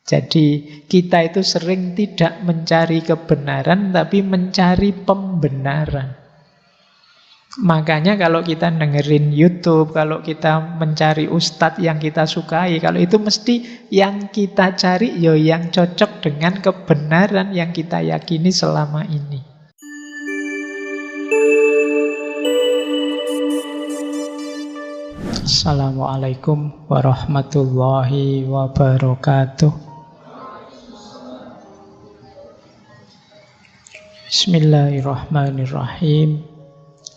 Jadi kita itu sering tidak mencari kebenaran, tapi mencari pembenaran. Makanya kalau kita dengerin YouTube, kalau kita mencari ustadz yang kita sukai, kalau itu mesti yang kita cari yang cocok dengan kebenaran yang kita yakini selama ini. Assalamualaikum warahmatullahi wabarakatuh. Bismillahirrahmanirrahim.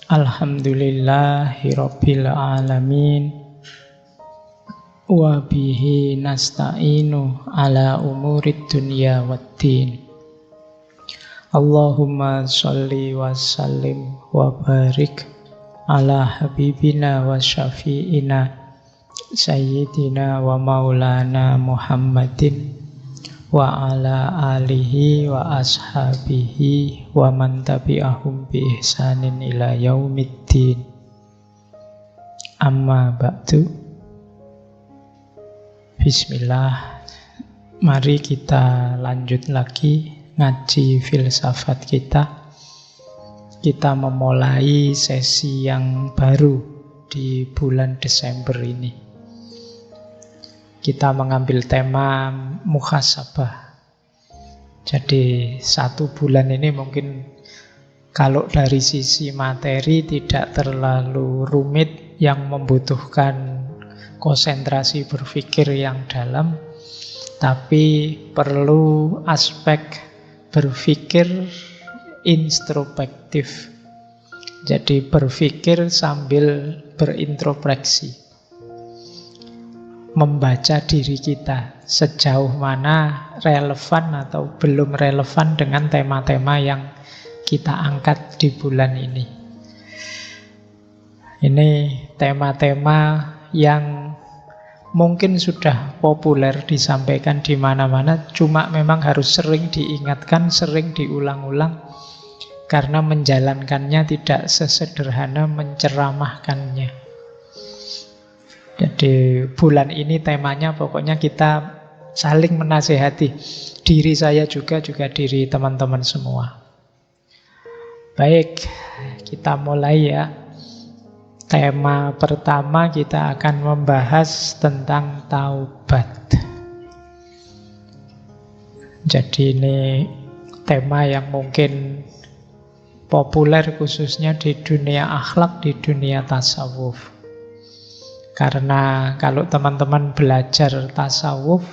Alhamdulillahirabbil alamin. Wa bihi nasta'inu ala umurid dunya waddin. Allahumma sholli wa sallim wa barik ala habibina wa syafi'ina sayyidina wa maulana Muhammadin wa ala alihi wa ashabihi wa man tabi'ahum bi ihsanin ila yaumiddin. Amma ba'du. Bismillah. Mari kita lanjut lagi ngaji filsafat kita. Kita memulai sesi yang baru di bulan Desember ini. Kita mengambil tema muhasabah. Jadi 1 bulan ini mungkin kalau dari sisi materi tidak terlalu rumit, yang membutuhkan konsentrasi berpikir yang dalam, tapi perlu aspek berpikir introspektif. Jadi berpikir sambil berintrospeksi. Membaca diri kita sejauh mana relevan atau belum relevan dengan tema-tema yang kita angkat di bulan ini. Ini tema-tema yang mungkin sudah populer disampaikan di mana-mana, cuma memang harus sering diingatkan, sering diulang-ulang, karena menjalankannya tidak sesederhana menceramahkannya. Jadi bulan ini temanya pokoknya kita saling menasehati, diri saya juga diri teman-teman semua. Baik, kita mulai ya. Tema pertama kita akan membahas tentang taubat. Jadi ini tema yang mungkin populer khususnya di dunia akhlak, di dunia tasawuf. Karena kalau teman-teman belajar tasawuf,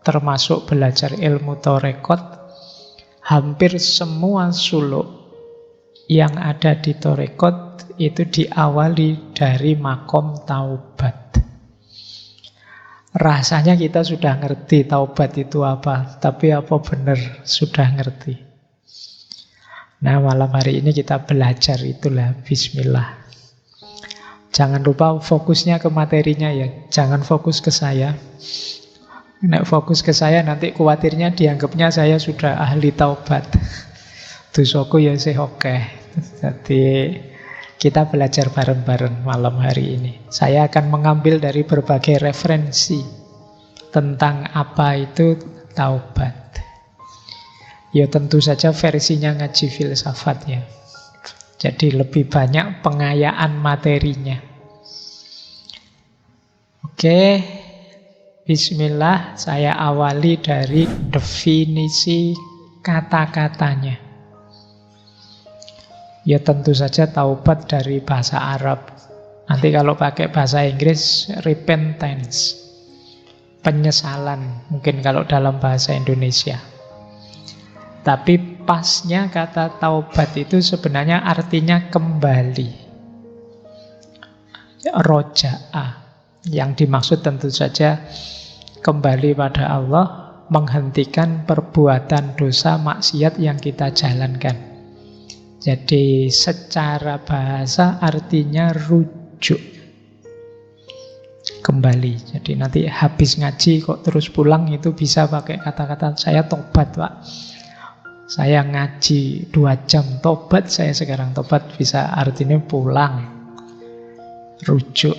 termasuk belajar ilmu tarekat, hampir semua suluk yang ada di tarekat itu diawali dari makom taubat. Rasanya kita sudah ngerti taubat itu apa, tapi apa benar sudah ngerti? Nah, malam hari ini kita belajar itulah, bismillah. Jangan lupa fokusnya ke materinya ya, jangan fokus ke saya. Nek fokus ke saya nanti khawatirnya dianggapnya saya sudah ahli taubat. Dosaku ya sih oke. Jadi kita belajar bareng-bareng malam hari ini. Saya akan mengambil dari berbagai referensi tentang apa itu taubat. Ya tentu saja versinya ngaji filsafat ya. Jadi lebih banyak pengayaan materinya. Oke, bismillah, saya awali dari definisi kata-katanya. Ya tentu saja taubat dari bahasa Arab. Nanti kalau pakai bahasa Inggris, repentance, penyesalan, mungkin kalau dalam bahasa Indonesia. Tapi pasnya kata taubat itu sebenarnya artinya kembali. Roja'a. Yang dimaksud tentu saja kembali pada Allah, menghentikan perbuatan dosa maksiat yang kita jalankan. Jadi secara bahasa artinya rujuk, kembali. Jadi nanti habis ngaji kok terus pulang itu bisa pakai kata-kata saya tobat Pak. Saya ngaji 2 jam tobat, saya sekarang tobat, bisa artinya pulang, rujuk.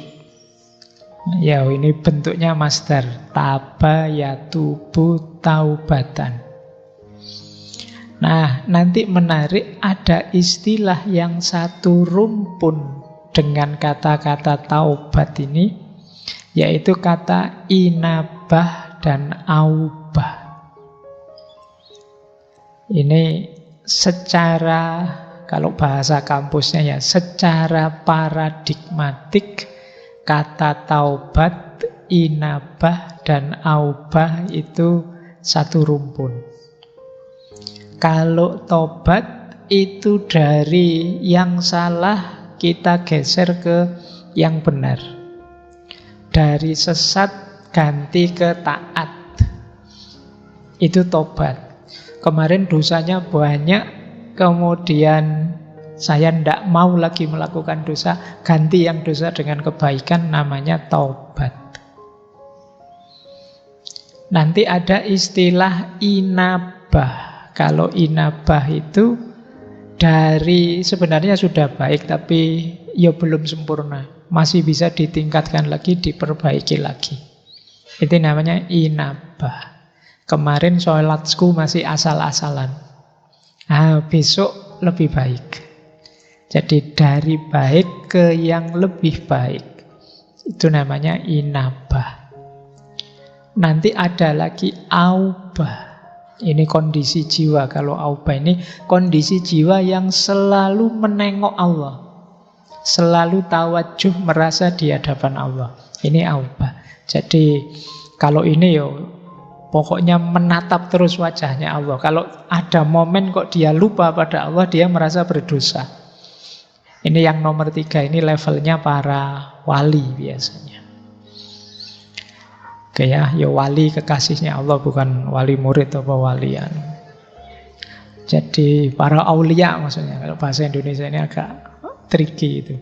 Ya, ini bentuknya masdar. Taba yatubu taubatan. Nah, nanti menarik, ada istilah yang satu rumpun dengan kata-kata taubat ini, yaitu kata inabah dan aubah. Ini secara, kalau bahasa kampusnya ya, secara paradigmatik, kata taubat, inabah, dan aubah itu satu rumpun. Kalau tobat itu dari yang salah kita geser ke yang benar. Dari sesat ganti ke taat. Itu tobat. Kemarin dosanya banyak, kemudian saya tidak mau lagi melakukan dosa, ganti yang dosa dengan kebaikan, namanya taubat. Nanti ada istilah inabah. Kalau inabah itu dari sebenarnya sudah baik, tapi ya belum sempurna. Masih bisa ditingkatkan lagi, diperbaiki lagi. Itu namanya inabah. Kemarin sholatku masih asal-asalan. Nah, besok lebih baik. Jadi dari baik ke yang lebih baik. Itu namanya inabah. Nanti ada lagi aubah. Ini kondisi jiwa. Kalau aubah ini kondisi jiwa yang selalu menengok Allah, selalu tawajuh, merasa di hadapan Allah. Ini aubah. Jadi kalau ini pokoknya menatap terus wajahnya Allah. Kalau ada momen kok dia lupa pada Allah, dia merasa berdosa. Ini yang nomor 3. Ini levelnya para wali biasanya. Oke ya, wali kekasihnya Allah, bukan wali murid atau walian. Jadi para aulia maksudnya. Kalau bahasa Indonesia ini agak tricky itu.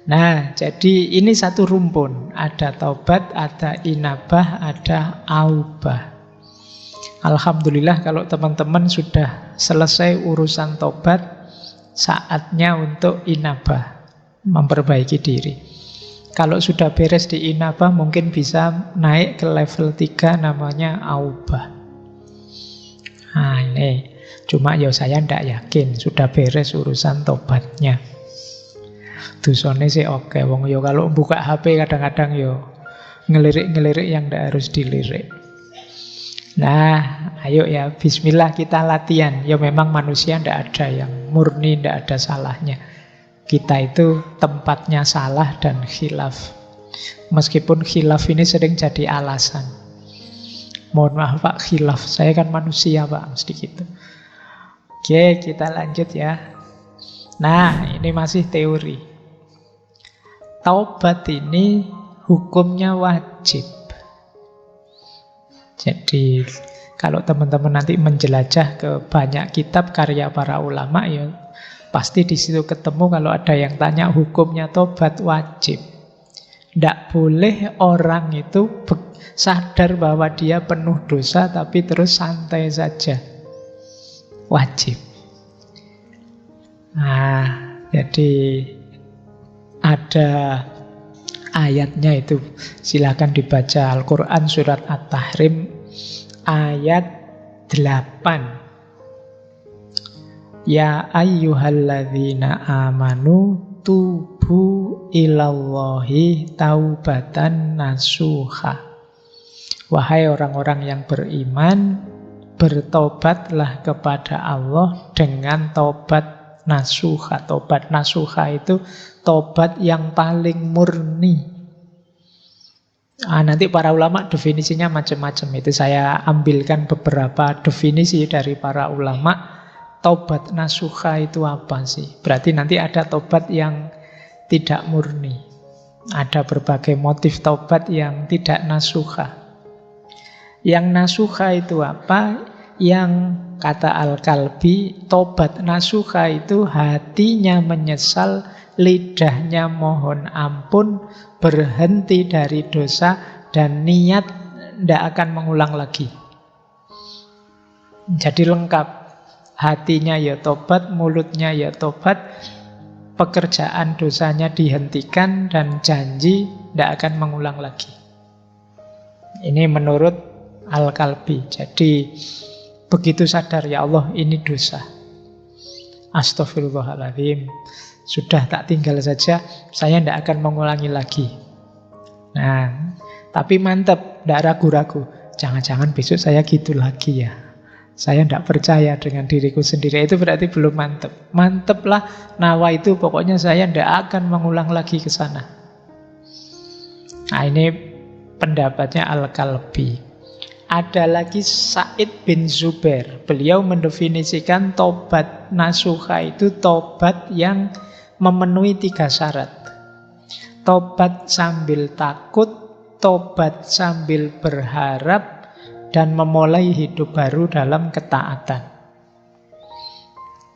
Nah, jadi ini satu rumpun. Ada taubat, ada inabah, ada aubah. Alhamdulillah kalau teman-teman sudah selesai urusan taubat, saatnya untuk inabah, memperbaiki diri. Kalau sudah beres di inabah, mungkin bisa naik ke level 3, namanya aubah. Nah ini, cuma saya tidak yakin sudah beres urusan tobatnya. Dusone sih oke, wong kalau buka HP kadang-kadang ngelirik-ngelirik yang tidak harus dilirik. Nah, ayo ya, bismillah kita latihan. Memang manusia tidak ada yang murni, tidak ada salahnya. Kita itu tempatnya salah dan khilaf. Meskipun khilaf ini sering jadi alasan. Mohon maaf Pak, khilaf. Saya kan manusia Pak, mesti gitu. Oke, kita lanjut ya. Nah, ini masih teori. Taubat ini hukumnya wajib. Jadi kalau teman-teman nanti menjelajah ke banyak kitab karya para ulama, pasti di situ ketemu kalau ada yang tanya hukumnya tobat wajib. Tidak boleh orang itu sadar bahwa dia penuh dosa tapi terus santai saja. Wajib. Nah, jadi ada ayatnya itu. Silakan dibaca Al-Quran surat At-Tahrim ayat 8. Ya ayyuhalladzina amanu tubu ilallahi taubatan nasuha. Wahai orang-orang yang beriman, bertobatlah kepada Allah dengan tobat nasuha. Tobat nasuha itu tobat yang paling murni. Nanti para ulama definisinya macam-macam. Itu saya ambilkan beberapa definisi dari para ulama. Tobat nasuha itu apa sih? Berarti nanti ada tobat yang tidak murni. Ada berbagai motif tobat yang tidak nasuha. Yang nasuha itu apa? Yang kata Al-Kalbi, tobat nasuha itu hatinya menyesal, lidahnya mohon ampun, berhenti dari dosa, dan niat tidak akan mengulang lagi. Jadi lengkap. Hatinya ya tobat, mulutnya ya tobat, pekerjaan dosanya dihentikan dan janji tidak akan mengulang lagi. Ini menurut Al-Kalbi. Jadi begitu sadar, ya Allah ini dosa, Astaghfirullahaladzim, sudah tak tinggal saja, saya tidak akan mengulangi lagi. Nah, tapi mantap, tidak ragu-ragu, jangan-jangan besok saya gitu lagi ya, saya tidak percaya dengan diriku sendiri. Itu berarti belum mantap. Mantaplah nawa itu, pokoknya saya tidak akan mengulang lagi ke sana. Nah, ini pendapatnya Al-Kalbi. Ada lagi Sa'id bin Zubair. Beliau mendefinisikan tobat nasuha itu tobat yang memenuhi 3 syarat. Tobat sambil takut, tobat sambil berharap, dan memulai hidup baru dalam ketaatan.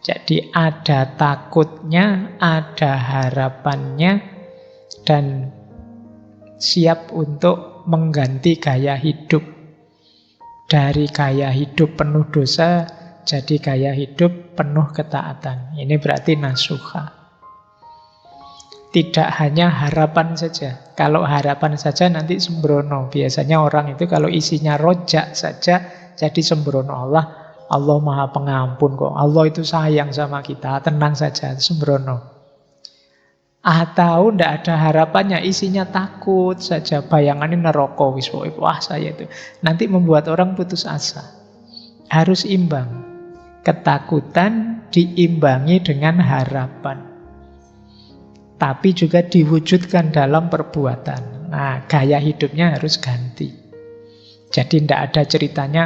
Jadi ada takutnya, ada harapannya, dan siap untuk mengganti gaya hidup. Dari gaya hidup penuh dosa, jadi gaya hidup penuh ketaatan. Ini berarti nasuha. Tidak hanya harapan saja. Kalau harapan saja nanti sembrono. Biasanya orang itu kalau isinya rojak saja jadi sembrono. Allah Maha Pengampun kok. Allah itu sayang sama kita. Tenang saja, sembrono. Atau tidak ada harapannya, isinya takut saja, bayangannya neraka, wah saya itu. Nanti membuat orang putus asa. Harus imbang. Ketakutan diimbangi dengan harapan, tapi juga diwujudkan dalam perbuatan. Nah, gaya hidupnya harus ganti. Jadi tidak ada ceritanya,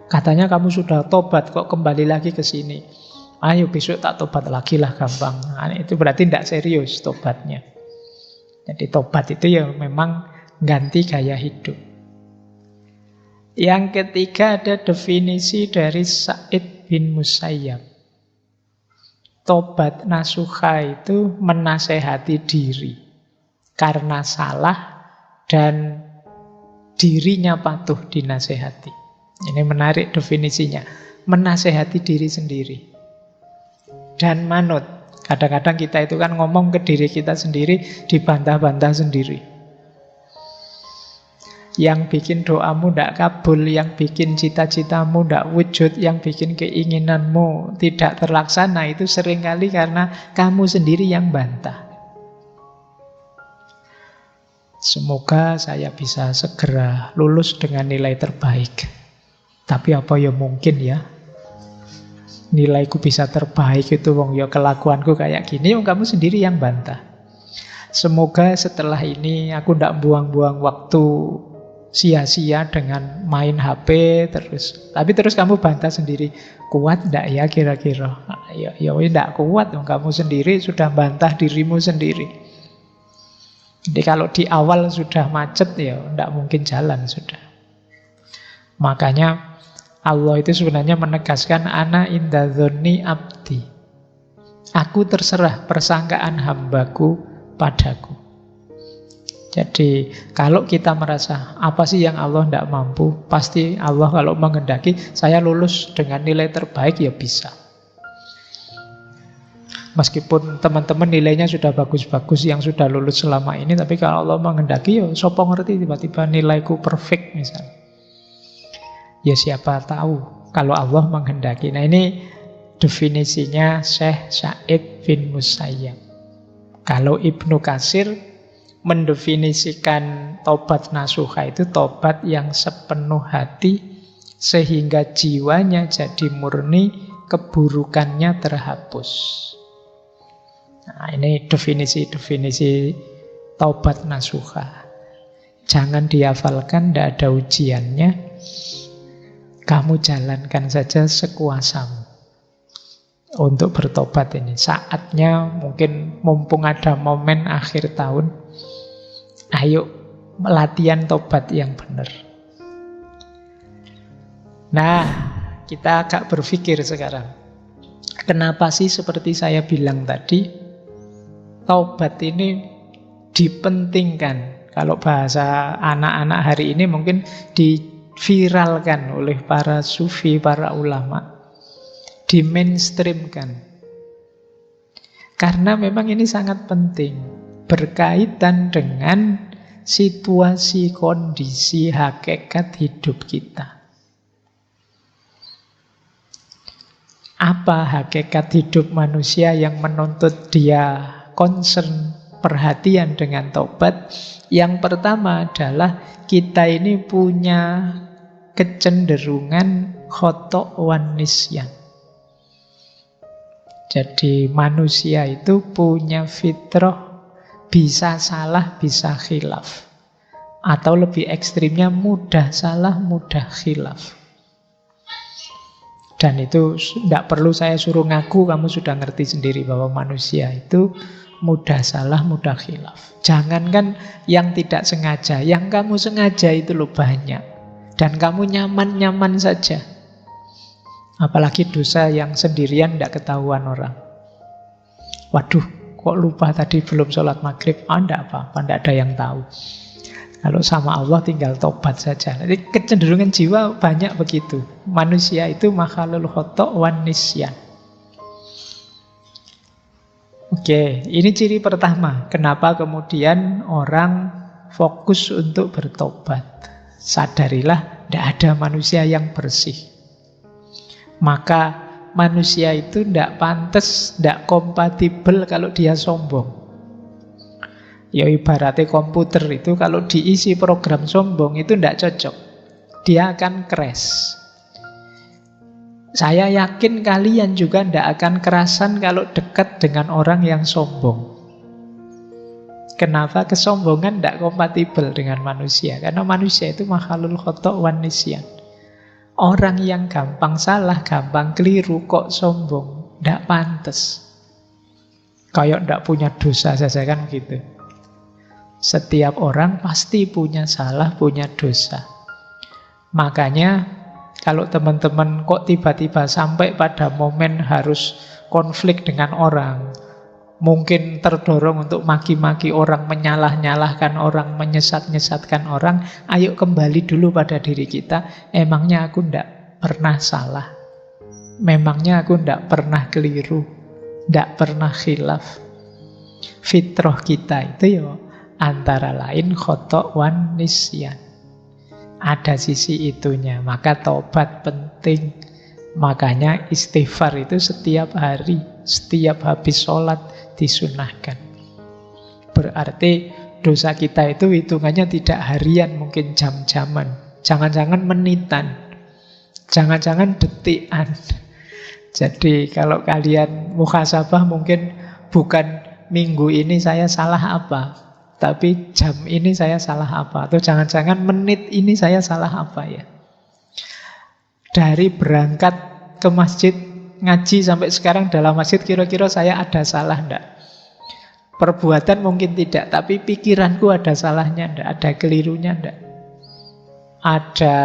katanya kamu sudah tobat kok kembali lagi ke sini. Ayo besok tak tobat lagi lah, gampang. Nah, itu berarti tidak serius tobatnya. Jadi tobat itu ya memang ganti gaya hidup. Yang ketiga ada definisi dari Sa'id bin Musayyab. Tobat nasuha itu menasehati diri karena salah dan dirinya patuh dinasehati. Ini menarik definisinya. Menasehati diri sendiri. Dan manut. Kadang-kadang kita itu kan ngomong ke diri kita sendiri, dibantah-bantah sendiri. Yang bikin doamu tidak kabul, yang bikin cita-citamu tidak wujud, yang bikin keinginanmu tidak terlaksana, itu seringkali karena kamu sendiri yang bantah. Semoga saya bisa segera lulus dengan nilai terbaik. Tapi apa ya mungkin ya, nilaiku bisa terbaik itu wong ya kelakuanku kayak gini, kamu sendiri yang bantah. Semoga setelah ini aku tidak buang-buang waktu sia-sia dengan main HP terus. Tapi terus kamu bantah sendiri, kuat tidak ya kira-kira? Ya tidak kuat, kamu sendiri sudah bantah dirimu sendiri. Jadi kalau di awal sudah macet ya tidak mungkin jalan sudah. Makanya Allah itu sebenarnya menegaskan ana inda dzonni abdi. Aku terserah persangkaan hambaku padaku. Jadi kalau kita merasa apa sih yang Allah tidak mampu, pasti Allah kalau menghendaki saya lulus dengan nilai terbaik ya bisa. Meskipun teman-teman nilainya sudah bagus-bagus yang sudah lulus selama ini, tapi kalau Allah menghendaki ya sopo ngerti tiba-tiba nilaiku perfect misalnya. Ya siapa tahu kalau Allah menghendaki. Nah ini definisinya Syekh Sa'id bin Musayyab. Kalau Ibnu Katsir mendefinisikan tobat nasuha itu tobat yang sepenuh hati sehingga jiwanya jadi murni, keburukannya terhapus. Nah ini definisi-definisi tobat nasuha. Jangan dihafalkan, tidak ada ujiannya. Kamu jalankan saja sekuasamu untuk bertobat ini. Saatnya mungkin mumpung ada momen akhir tahun, ayo latihan tobat yang benar. Nah, kita agak berpikir sekarang. Kenapa sih seperti saya bilang tadi, tobat ini dipentingkan. Kalau bahasa anak-anak hari ini mungkin diviralkan oleh para sufi, para ulama, di mainstreamkan. Karena memang ini sangat penting, berkaitan dengan situasi, kondisi, hakikat hidup kita. Apa hakikat hidup manusia yang menuntut dia concern, perhatian dengan taubat? Yang pertama adalah kita ini punya kecenderungan khoto' wan nisyan. Jadi manusia itu punya fitrah bisa salah, bisa khilaf. Atau lebih ekstrimnya mudah salah, mudah khilaf. Dan itu tidak perlu saya suruh ngaku, kamu sudah ngerti sendiri bahwa manusia itu mudah salah, mudah khilaf. Jangankan yang tidak sengaja, yang kamu sengaja itu loh banyak. Dan kamu nyaman-nyaman saja. Apalagi dosa yang sendirian tidak ketahuan orang. Waduh, kok lupa tadi belum sholat maghrib? Tidak apa-apa, tidak ada yang tahu. Kalau sama Allah tinggal tobat saja. Jadi kecenderungan jiwa banyak begitu. Manusia itu makhluk khoto' wan nisyan. Oke, ini ciri pertama. Kenapa kemudian orang fokus untuk bertobat? Sadarilah, tidak ada manusia yang bersih. Maka manusia itu tidak pantas, tidak kompatibel kalau dia sombong. Ya ibaratnya komputer itu kalau diisi program sombong itu tidak cocok. Dia akan crash. Saya yakin kalian juga tidak akan kerasan kalau dekat dengan orang yang sombong. Kenapa? Kesombongan tidak kompatibel dengan manusia. Karena manusia itu makhluk khoto' wan nisyan. Orang yang gampang salah, gampang keliru kok sombong, tidak pantas. Kayak tidak punya dosa saja kan gitu. Setiap orang pasti punya salah, punya dosa. Makanya kalau teman-teman kok tiba-tiba sampai pada momen harus konflik dengan orang, mungkin terdorong untuk maki-maki orang, menyalah-nyalahkan orang, menyesat-nyesatkan orang, ayo kembali dulu pada diri kita. Emangnya aku tidak pernah salah? Memangnya aku tidak pernah keliru? Tidak pernah khilaf? Fitrah kita itu ya antara lain khoto' wan nisyan. Ada sisi itunya. Maka taubat penting. Makanya istighfar itu setiap hari, setiap habis sholat disunahkan. Berarti dosa kita itu hitungannya tidak harian, mungkin jam-jaman. Jangan-jangan menitan. Jangan-jangan detikan. Jadi kalau kalian muhasabah mungkin bukan minggu ini saya salah apa, tapi jam ini saya salah apa. Atau jangan-jangan menit ini saya salah apa ya. Dari berangkat ke masjid ngaji sampai sekarang dalam masjid kira-kira saya ada salah enggak? Perbuatan mungkin tidak, tapi pikiranku ada salahnya enggak? Ada kelirunya enggak? Ada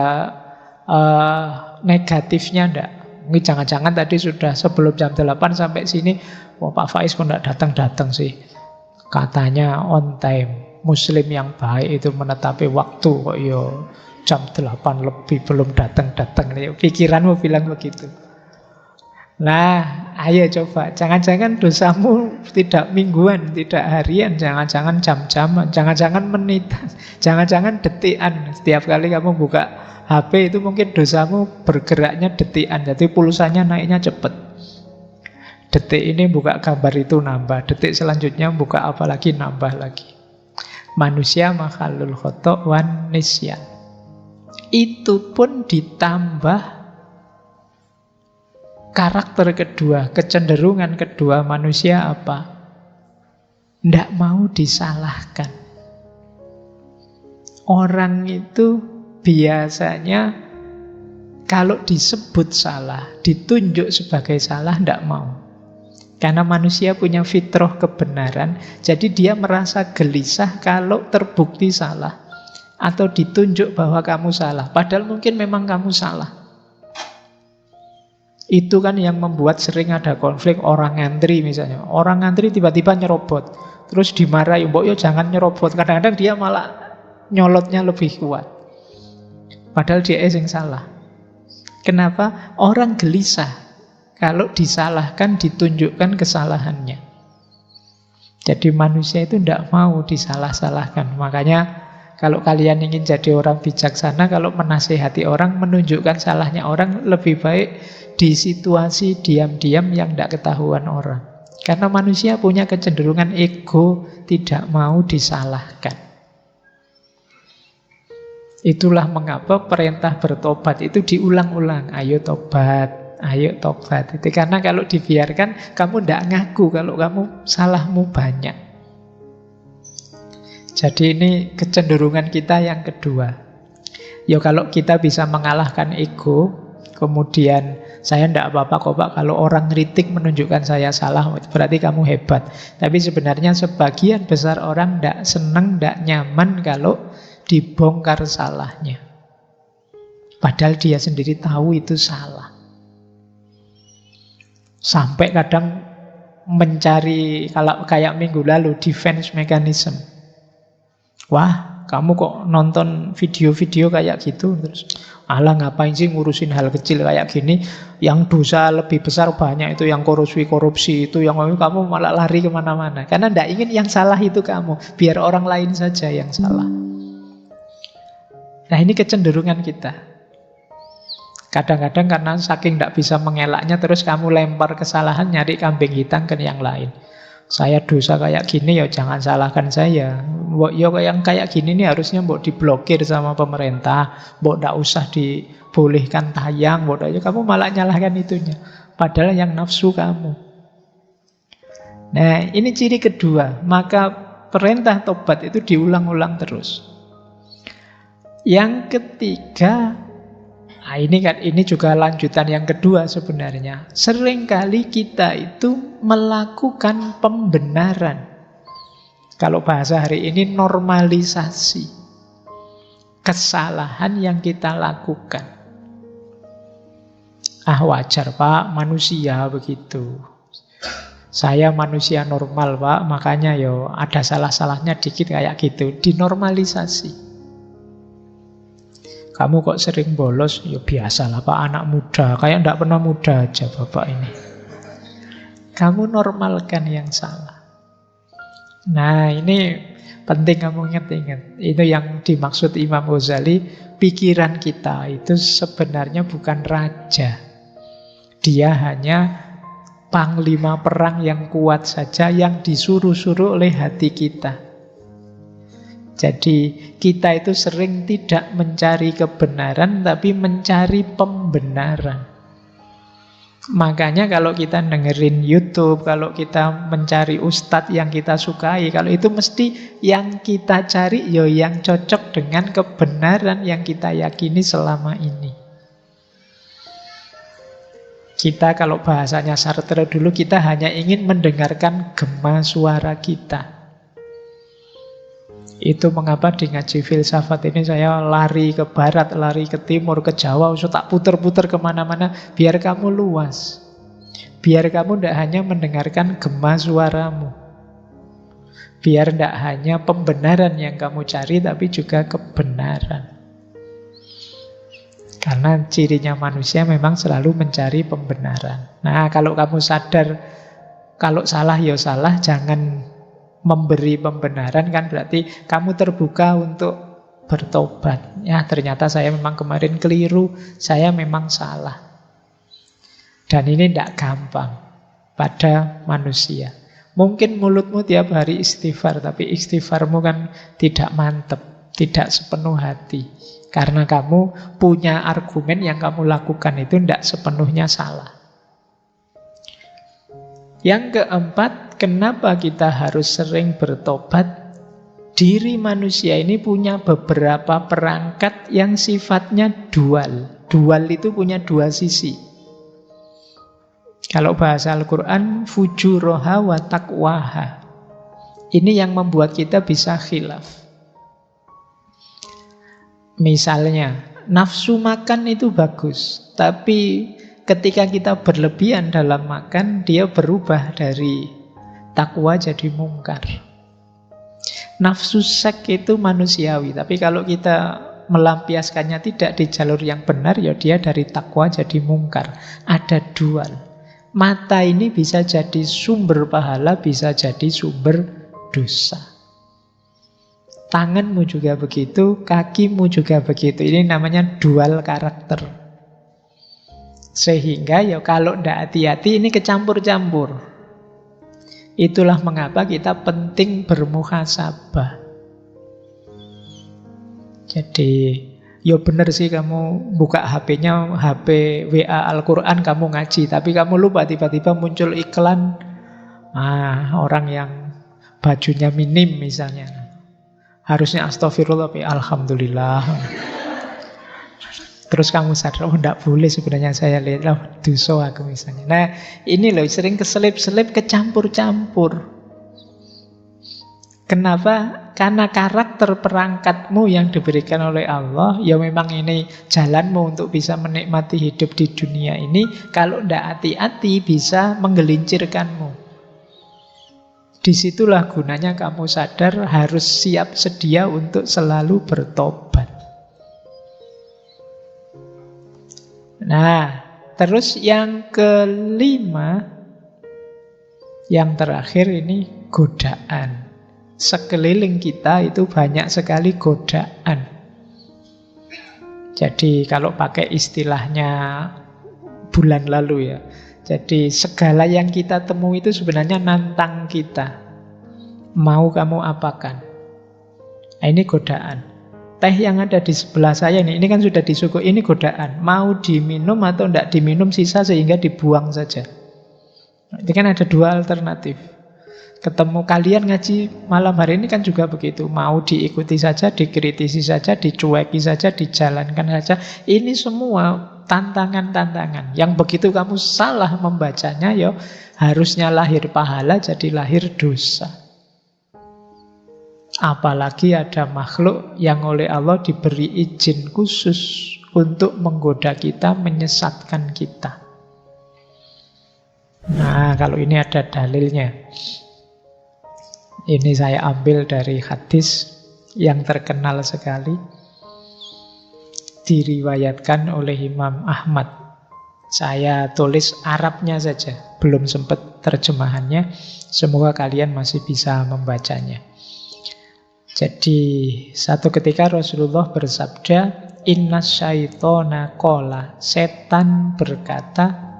negatifnya enggak? Ini jangan-jangan tadi sudah sebelum jam 8 sampai sini, wah Pak Faiz kok enggak datang-datang sih. Katanya on time. Muslim yang baik itu menetapi waktu kok yo jam 8 lebih belum datang-datang. Pikiranmu bilang begitu. Nah, ayo coba. Jangan-jangan dosamu tidak mingguan, tidak harian, jangan-jangan jam-jaman, jangan-jangan menitan, jangan-jangan detikan. Setiap kali kamu buka HP itu mungkin dosamu bergeraknya detikan. Jadi pulsanya naiknya cepat. Detik ini buka gambar itu nambah, detik selanjutnya buka apa lagi nambah lagi. Manusia makhluk khoto' wan nisyan. Itu pun ditambah karakter kedua, kecenderungan kedua manusia apa? Tidak mau disalahkan. Orang itu biasanya kalau disebut salah, ditunjuk sebagai salah, tidak mau. Karena manusia punya fitrah kebenaran, jadi dia merasa gelisah kalau terbukti salah atau ditunjuk bahwa kamu salah, padahal mungkin memang kamu salah. Itu kan yang membuat sering ada konflik orang ngantri misalnya. Orang ngantri tiba-tiba nyerobot, terus dimarahi, mbok yo jangan nyerobot. Kadang-kadang dia malah nyolotnya lebih kuat, padahal dia yang salah. Kenapa? Orang gelisah kalau disalahkan, ditunjukkan kesalahannya. Jadi manusia itu tidak mau disalah-salahkan. Makanya kalau kalian ingin jadi orang bijaksana, kalau menasihati orang, menunjukkan salahnya orang, lebih baik di situasi diam-diam yang tidak ketahuan orang. Karena manusia punya kecenderungan ego, tidak mau disalahkan. Itulah mengapa perintah bertobat itu diulang-ulang. Ayo tobat, ayo tobat. Itu karena kalau dibiarkan, kamu tidak ngaku kalau kamu salahmu banyak. Jadi ini kecenderungan kita yang kedua. Ya kalau kita bisa mengalahkan ego, kemudian saya tidak apa-apa kok Pak, kalau orang kritik menunjukkan saya salah, berarti kamu hebat. Tapi sebenarnya sebagian besar orang tidak senang, tidak nyaman kalau dibongkar salahnya. Padahal dia sendiri tahu itu salah. Sampai kadang mencari, kalau kayak minggu lalu, defense mechanism. Wah, kamu kok nonton video-video kayak gitu? Terus, alah ngapain sih ngurusin hal kecil kayak gini? Yang dosa lebih besar banyak, itu yang korupsi itu, yang kamu malah lari kemana-mana. Karena tidak ingin yang salah itu kamu, biar orang lain saja yang salah. Nah ini kecenderungan kita. Kadang-kadang karena saking tidak bisa mengelaknya, terus kamu lempar kesalahan, nyari kambing hitam ke yang lain. Saya dosa kayak gini, ya jangan salahkan saya. Ya yang kayak gini nih harusnya mbok diblokir sama pemerintah, mbok tidak usah dibolehkan tayang, mbok ya kamu malah nyalahkan itunya. Padahal yang nafsu kamu. Nah ini ciri kedua. Maka perintah tobat itu diulang-ulang terus. Yang ketiga, nah ini juga lanjutan yang kedua sebenarnya. Seringkali kita itu melakukan pembenaran. Kalau bahasa hari ini normalisasi kesalahan yang kita lakukan. Ah wajar Pak, manusia begitu. Saya manusia normal Pak, makanya yo ada salah-salahnya dikit kayak gitu. Dinormalisasi. Kamu kok sering bolos? Ya biasalah Pak, anak muda. Kayak tidak pernah muda aja Bapak ini. Kamu normalkan yang salah. Nah ini penting kamu ingat-ingat. Itu yang dimaksud Imam Ghazali. Pikiran kita itu sebenarnya bukan raja. Dia hanya panglima perang yang kuat saja, yang disuruh-suruh oleh hati kita. Jadi kita itu sering tidak mencari kebenaran, tapi mencari pembenaran. Makanya kalau kita dengerin YouTube, kalau kita mencari ustadz yang kita sukai, kalau itu mesti yang kita cari ya yang cocok dengan kebenaran yang kita yakini selama ini. Kita kalau bahasanya Sartre dulu, kita hanya ingin mendengarkan gema suara kita. Itu mengapa di ngaji filsafat ini saya lari ke barat, lari ke timur, ke Jawa, usah tak puter-puter kemana-mana, biar kamu luas. Biar kamu tidak hanya mendengarkan gema suaramu. Biar tidak hanya pembenaran yang kamu cari, tapi juga kebenaran. Karena cirinya manusia memang selalu mencari pembenaran. Nah, kalau kamu sadar kalau salah ya salah, jangan memberi pembenaran, kan berarti kamu terbuka untuk bertobat. Ya, ternyata saya memang kemarin keliru, saya memang salah. Dan ini tidak gampang pada manusia. Mungkin mulutmu tiap hari istighfar, tapi istighfarmu kan tidak mantap, tidak sepenuh hati. Karena kamu punya argumen yang kamu lakukan itu tidak sepenuhnya salah. Yang keempat, kenapa kita harus sering bertobat? Diri manusia ini punya beberapa perangkat yang sifatnya dual. Dual itu punya dua sisi. Kalau bahasa Al-Quran, fujuroha wa taqwaha. Ini yang membuat kita bisa khilaf. Misalnya, nafsu makan itu bagus, tapi ketika kita berlebihan dalam makan, dia berubah dari takwa jadi mungkar. Nafsu seks itu manusiawi, tapi kalau kita melampiaskannya tidak di jalur yang benar, ya dia dari takwa jadi mungkar. Ada dual. Mata ini bisa jadi sumber pahala, bisa jadi sumber dosa. Tanganmu juga begitu, kakimu juga begitu. Ini namanya dual karakter. Sehingga ya kalau tidak hati-hati ini kecampur-campur. Itulah mengapa kita penting bermuhasabah. Jadi, ya benar sih kamu buka HP-nya, HP WA Al-Quran kamu ngaji, tapi kamu lupa tiba-tiba muncul iklan orang yang bajunya minim misalnya. Harusnya astagfirullah, tapi alhamdulillah. Terus kamu sadar, tidak boleh sebenarnya saya lihat, dosa aku misalnya. Nah, ini loh sering keselip-selip, kecampur-campur. Kenapa? Karena karakter perangkatmu yang diberikan oleh Allah, ya memang ini jalanmu untuk bisa menikmati hidup di dunia ini. Kalau tidak hati-hati bisa menggelincirkanmu. Disitulah gunanya kamu sadar harus siap sedia untuk selalu bertobat. Nah, terus yang kelima, yang terakhir ini godaan. Sekeliling kita itu banyak sekali godaan. Jadi kalau pakai istilahnya bulan lalu ya, jadi segala yang kita temui itu sebenarnya nantang kita. Mau kamu apakan? Nah, ini godaan. Teh yang ada di sebelah saya ini kan sudah disuguh, ini godaan. Mau diminum atau tidak diminum, sisa sehingga dibuang saja. Ini kan ada dua alternatif. Ketemu kalian ngaji malam hari ini kan juga begitu. Mau diikuti saja, dikritisi saja, dicueki saja, dijalankan saja. Ini semua tantangan-tantangan. Yang begitu kamu salah membacanya, ya harusnya lahir pahala jadi lahir dosa. Apalagi ada makhluk yang oleh Allah diberi izin khusus untuk menggoda kita, menyesatkan kita. Nah, kalau ini ada dalilnya. Ini saya ambil dari hadis yang terkenal sekali, diriwayatkan oleh Imam Ahmad. Saya tulis Arabnya saja, belum sempat terjemahannya. Semoga kalian masih bisa membacanya. Jadi satu ketika Rasulullah bersabda, Innas syaitona qala, setan berkata,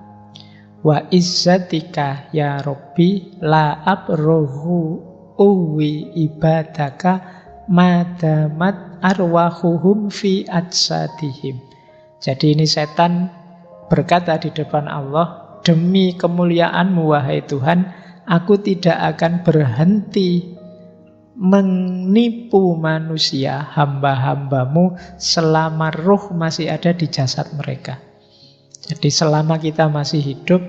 wa izzatika ya Rabbi la abrohu uwi ibadaka madamat arwahuhum fi ajsadihim. Jadi ini setan berkata di depan Allah, demi kemuliaanmu wahai Tuhan, aku tidak akan berhenti menipu manusia, hamba-hambamu, selama ruh masih ada di jasad mereka. Jadi selama kita masih hidup,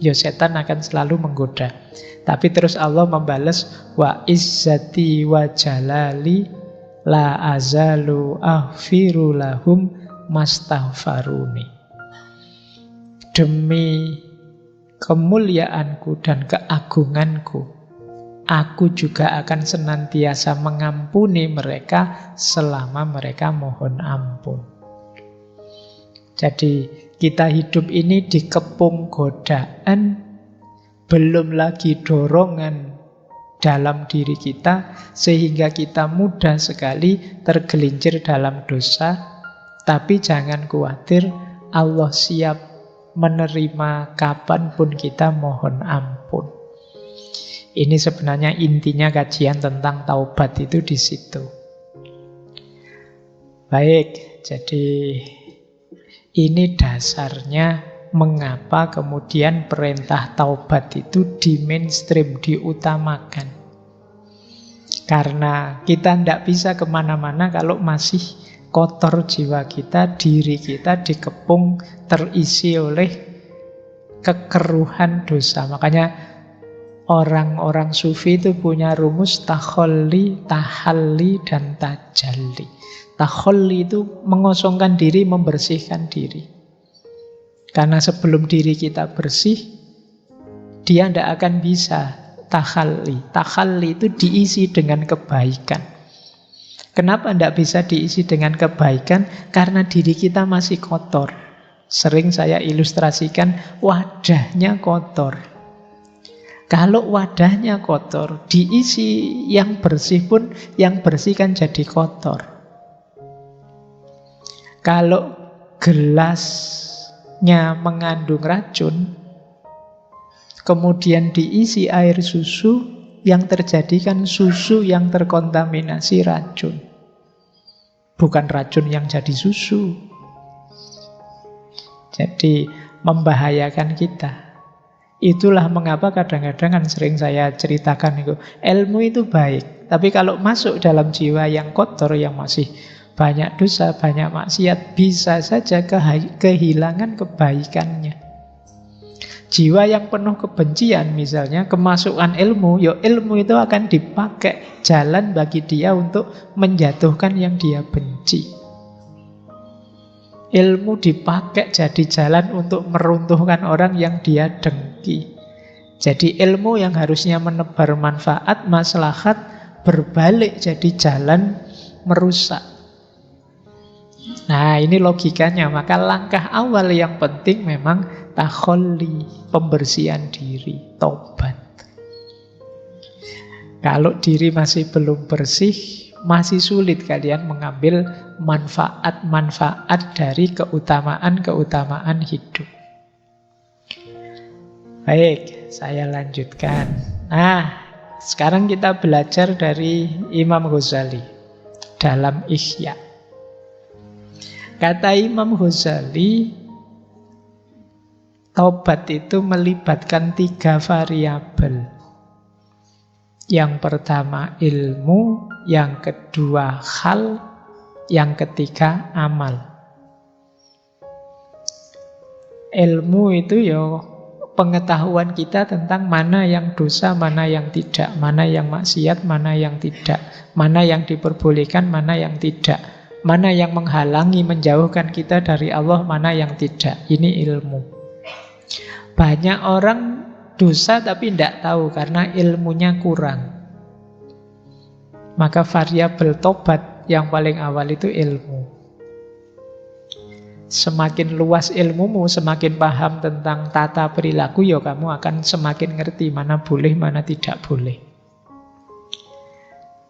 ya setan akan selalu menggoda. Tapi terus Allah membalas, wa izzati wa jalali la azalu aghfiru lahum mastaghfaruni. Demi kemuliaanku dan keagunganku, aku juga akan senantiasa mengampuni mereka selama mereka mohon ampun. Jadi kita hidup ini dikepung godaan, belum lagi dorongan dalam diri kita, sehingga kita mudah sekali tergelincir dalam dosa. Tapi jangan khawatir, Allah siap menerima kapanpun kita mohon ampun. Ini sebenarnya intinya kajian tentang taubat itu di situ. Baik, jadi ini dasarnya mengapa kemudian perintah taubat itu di mainstream, diutamakan. Karena kita tidak bisa kemana-mana kalau masih kotor jiwa kita, diri kita dikepung, terisi oleh kekeruhan dosa. Makanya orang-orang sufi itu punya rumus takholli, tahalli, dan tajalli. Takholli itu mengosongkan diri, membersihkan diri. Karena sebelum diri kita bersih, dia tidak akan bisa tahalli. Tahalli itu diisi dengan kebaikan. Kenapa tidak bisa diisi dengan kebaikan? Karena diri kita masih kotor. Sering saya ilustrasikan wadahnya kotor. Kalau wadahnya kotor, diisi yang bersih pun yang bersih kan jadi kotor. Kalau gelasnya mengandung racun, kemudian diisi air susu, yang terjadi kan susu yang terkontaminasi racun. Bukan racun yang jadi susu. Jadi membahayakan kita. Itulah mengapa kadang-kadang kan sering saya ceritakan itu, ilmu itu baik, tapi kalau masuk dalam jiwa yang kotor, yang masih banyak dosa, banyak maksiat, bisa saja kehilangan kebaikannya. Jiwa yang penuh kebencian misalnya, kemasukan ilmu, ya ilmu itu akan dipakai jalan bagi dia untuk menjatuhkan yang dia benci. Ilmu dipakai jadi jalan untuk meruntuhkan orang yang dia dengki. Jadi ilmu yang harusnya menebar manfaat, maslahat, berbalik jadi jalan merusak. Nah, ini logikanya. Maka langkah awal yang penting memang takholli, pembersihan diri, tobat. Kalau diri masih belum bersih, masih sulit kalian mengambil manfaat-manfaat dari keutamaan-keutamaan hidup. Baik, saya lanjutkan. Nah, sekarang kita belajar dari Imam Ghazali dalam Ihya. Kata Imam Ghazali, taubat itu melibatkan 3 variabel. Yang pertama ilmu, yang kedua hal, yang ketiga amal. Ilmu itu ya pengetahuan kita tentang mana yang dosa, mana yang tidak, mana yang maksiat, mana yang tidak, mana yang diperbolehkan, mana yang tidak, mana yang menghalangi, menjauhkan kita dari Allah, mana yang tidak. Ini ilmu. Banyak orang dosa tapi tidak tahu karena ilmunya kurang. Maka variabel tobat yang paling awal itu ilmu. Semakin luas ilmumu, semakin paham tentang tata perilaku, ya kamu akan semakin ngerti mana boleh, mana tidak boleh.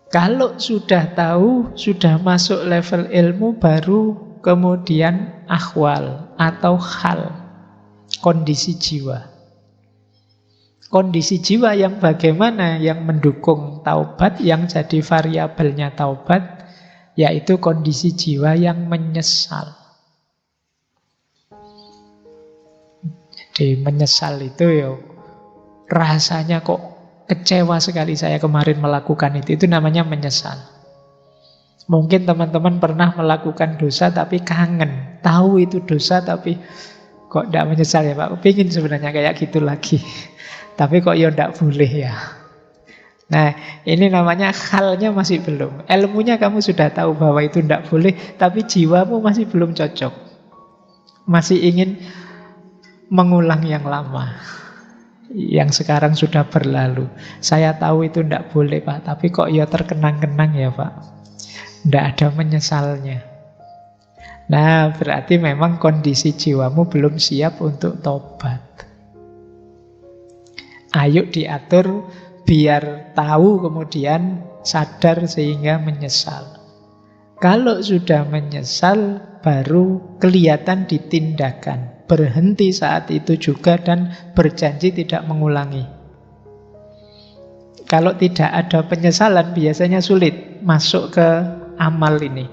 Kalau sudah tahu, sudah masuk level ilmu, baru kemudian akhwal atau hal, kondisi jiwa. Kondisi jiwa yang bagaimana yang mendukung taubat, yang jadi variabelnya taubat, yaitu kondisi jiwa yang menyesal. Jadi menyesal itu ya rasanya kok kecewa sekali saya kemarin melakukan itu namanya menyesal. Mungkin teman-teman pernah melakukan dosa tapi kangen, tahu itu dosa tapi kok tidak menyesal ya Pak, pengen sebenarnya kayak gitu lagi. Tapi kok ya tidak boleh ya. Nah, ini namanya halnya masih belum. Ilmunya kamu sudah tahu bahwa itu tidak boleh, tapi jiwamu masih belum cocok. Masih ingin mengulang yang lama, yang sekarang sudah berlalu. Saya tahu itu tidak boleh Pak, tapi kok ya terkenang-kenang ya Pak. Tidak ada menyesalnya. Nah, berarti memang kondisi jiwamu belum siap untuk tobat. Ayo diatur biar tahu kemudian sadar sehingga menyesal. Kalau sudah menyesal baru kelihatan di tindakan. Berhenti saat itu juga dan berjanji tidak mengulangi. Kalau tidak ada penyesalan biasanya sulit masuk ke amal ini.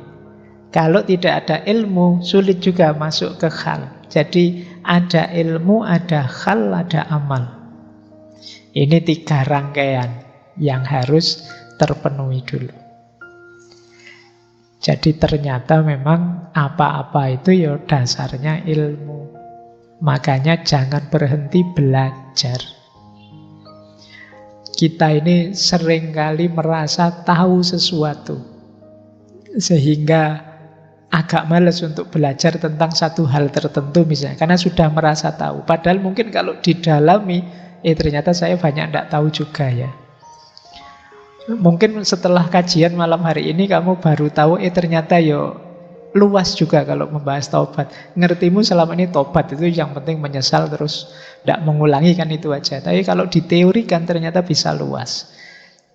Kalau tidak ada ilmu sulit juga masuk ke hal. Jadi ada ilmu, ada hal, ada amal. Ini 3 rangkaian yang harus terpenuhi dulu. Jadi ternyata memang apa-apa itu ya dasarnya ilmu. Makanya jangan berhenti belajar. Kita ini seringkali merasa tahu sesuatu, sehingga agak malas untuk belajar tentang satu hal tertentu misalnya, karena sudah merasa tahu. Padahal mungkin kalau didalami, ternyata saya banyak tidak tahu juga ya. Mungkin setelah kajian malam hari ini kamu baru tahu, ternyata yo luas juga kalau membahas taubat. Ngertimu selama ini taubat itu yang penting menyesal terus tidak mengulangi, kan itu aja. Tapi kalau diteorikan ternyata bisa luas.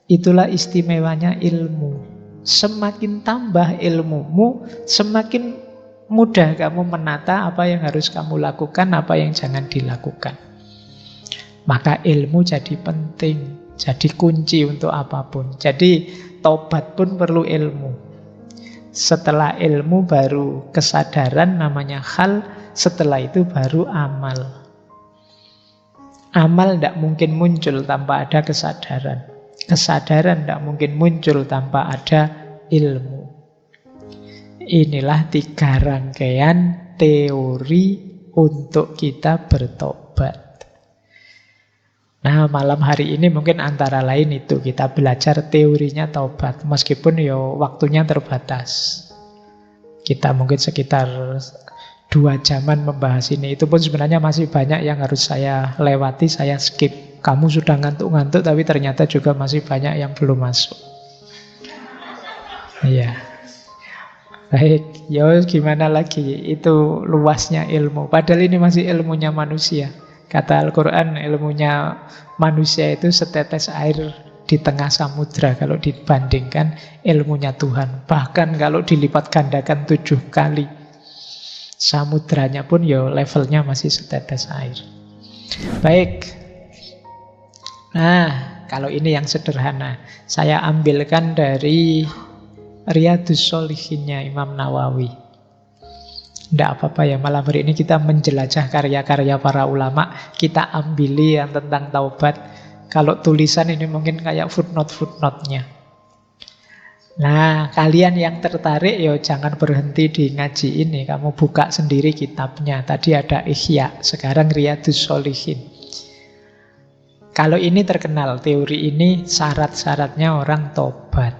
Itulah istimewanya ilmu. Semakin tambah ilmumu, semakin mudah kamu menata apa yang harus kamu lakukan, apa yang jangan dilakukan. Maka ilmu jadi penting, jadi kunci untuk apapun. Jadi taubat pun perlu ilmu. Setelah ilmu baru kesadaran, namanya hal. Setelah itu baru amal. Amal tidak mungkin muncul tanpa ada kesadaran. Kesadaran tidak mungkin muncul tanpa ada ilmu. Inilah 3 rangkaian teori untuk kita bertobat. Nah, malam hari ini mungkin antara lain itu kita belajar teorinya taubat. Meskipun waktunya terbatas. Kita mungkin sekitar 2 jaman membahas ini. Itu pun sebenarnya masih banyak yang harus saya lewati, saya skip. Kamu sudah ngantuk-ngantuk, tapi ternyata juga masih banyak yang belum masuk. Iya. Baik, gimana lagi? Itu luasnya ilmu. Padahal ini masih ilmunya manusia. Kata Al-Quran, ilmunya manusia itu setetes air di tengah samudra kalau dibandingkan ilmunya Tuhan. Bahkan kalau dilipat gandakan 7 kali, samudranya pun levelnya masih setetes air. Baik. Nah, kalau ini yang sederhana, saya ambilkan dari Riyadhus Shalihinnya Imam Nawawi. Tidak apa-apa ya, malam hari ini kita menjelajah karya-karya para ulama. Kita ambili yang tentang taubat. Kalau tulisan ini mungkin kayak footnote-footnote-nya. Nah, kalian yang tertarik jangan berhenti di ngaji ini. Kamu buka sendiri kitabnya. Tadi ada Ihya, sekarang Riyadhus Shalihin. Kalau ini terkenal, teori ini syarat-syaratnya orang tobat.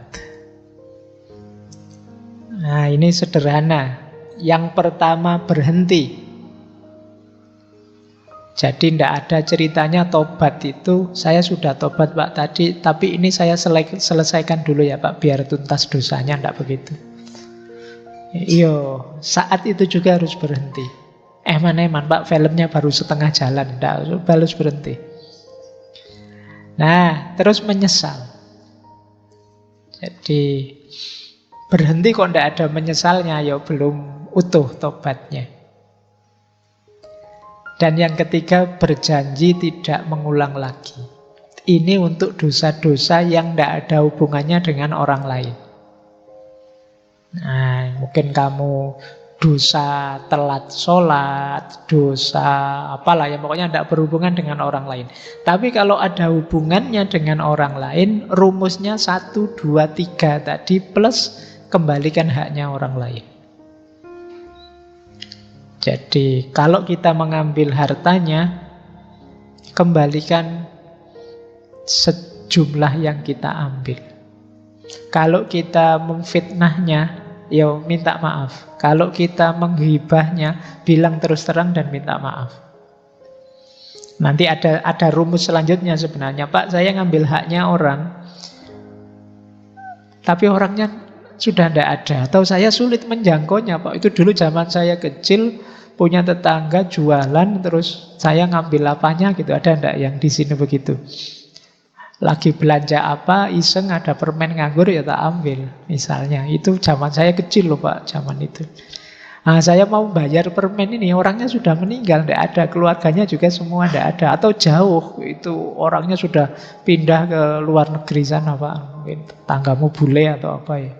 Nah, ini sederhana. Yang pertama, berhenti. Jadi tidak ada ceritanya tobat itu, saya sudah tobat Pak tadi, tapi ini saya selesaikan dulu ya Pak, biar tuntas dosanya, tidak begitu. Saat itu juga harus berhenti. Eman-eman Pak, filmnya baru setengah jalan, tidak, harus berhenti. Nah, terus menyesal. Jadi berhenti kok tidak ada menyesalnya, belum utuh tobatnya. Dan yang ketiga, berjanji tidak mengulang lagi. Ini untuk dosa-dosa yang tidak ada hubungannya dengan orang lain. Nah, mungkin kamu dosa telat sholat, dosa apalah ya, pokoknya tidak berhubungan dengan orang lain. Tapi kalau ada hubungannya dengan orang lain, rumusnya 1, 2, 3 tadi, plus kembalikan haknya orang lain. Jadi kalau kita mengambil hartanya, kembalikan sejumlah yang kita ambil. Kalau kita memfitnahnya, minta maaf. Kalau kita menghibahnya, bilang terus terang dan minta maaf. Nanti ada rumus selanjutnya sebenarnya. Pak, saya ngambil haknya orang, tapi orangnya sudah tidak ada, atau saya sulit menjangkaunya Pak. Itu dulu zaman saya kecil, punya tetangga jualan, terus saya ngambil apanya gitu. Ada enggak yang di sini begitu? Lagi belanja apa, iseng ada permen nganggur, tak ambil. Misalnya, itu zaman saya kecil loh Pak, zaman itu. Nah, saya mau bayar permen ini, orangnya sudah meninggal, tidak ada, keluarganya juga semua tidak ada, atau jauh, itu orangnya sudah pindah ke luar negeri sana Pak, mungkin tanggamu bule atau apa ya.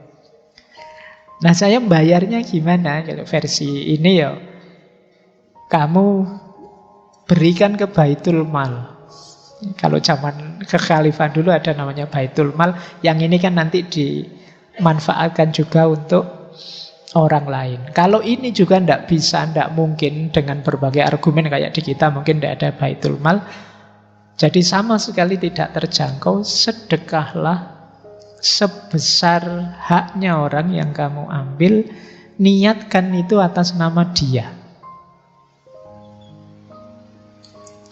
Nah, saya bayarnya gimana? Kalau versi ini kamu berikan ke Baitul Mal. Kalau zaman kekhalifahan dulu ada namanya Baitul Mal, yang ini kan nanti dimanfaatkan juga untuk orang lain. Kalau ini juga tidak bisa, tidak mungkin, dengan berbagai argumen kayak di kita mungkin tidak ada Baitul Mal, jadi sama sekali tidak terjangkau. Sedekahlah sebesar haknya orang yang kamu ambil, niatkan itu atas nama dia.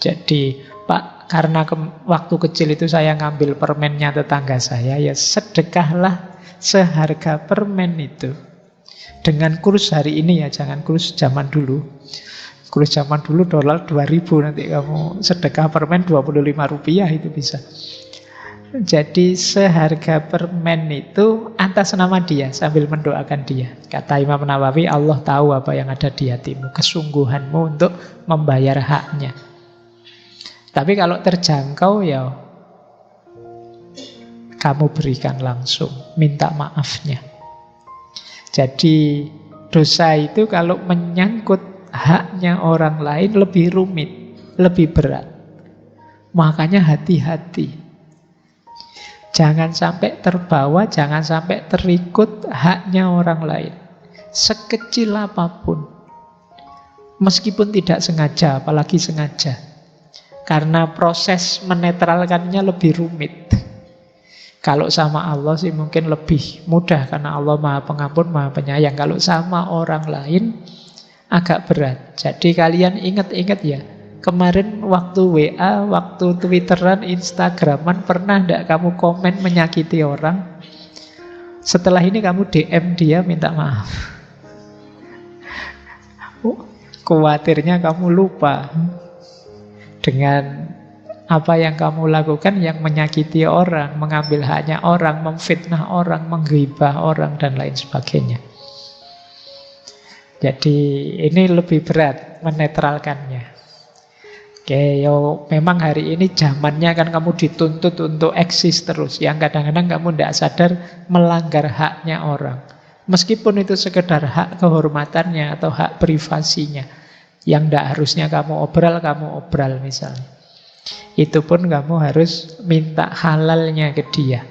Jadi Pak, karena waktu kecil itu saya ngambil permennya tetangga saya, sedekahlah seharga permen itu. Dengan kurs hari ini ya, jangan kurs zaman dulu. Kurs zaman dulu dolar 2000, nanti kamu sedekah permen 25 rupiah itu bisa. Jadi seharga permen itu atas nama dia, sambil mendoakan dia. Kata Imam Nawawi, Allah tahu apa yang ada di hatimu, kesungguhanmu untuk membayar haknya. Tapi kalau terjangkau ya kamu berikan langsung, minta maafnya. Jadi dosa itu kalau menyangkut haknya orang lain lebih rumit, lebih berat. Makanya hati-hati. Jangan sampai terbawa, jangan sampai terikut haknya orang lain. Sekecil apapun. Meskipun tidak sengaja, apalagi sengaja. Karena proses menetralkannya lebih rumit. Kalau sama Allah sih mungkin lebih mudah, karena Allah Maha Pengampun, Maha Penyayang. Kalau sama orang lain agak berat. Jadi kalian ingat-ingat ya, kemarin waktu WA, waktu Twitteran, Instagraman, pernah enggak kamu komen menyakiti orang? Setelah ini kamu DM dia minta maaf. Khawatirnya kamu lupa dengan apa yang kamu lakukan yang menyakiti orang, mengambil haknya orang, memfitnah orang, menghibah orang, dan lain sebagainya. Jadi ini lebih berat menetralkannya. Oke, yo, memang hari ini zamannya kan kamu dituntut untuk eksis terus. Yang kadang-kadang kamu tidak sadar melanggar haknya orang. Meskipun itu sekedar hak kehormatannya atau hak privasinya. Yang tidak harusnya kamu obral misalnya. Itu pun kamu harus minta halalnya ke dia.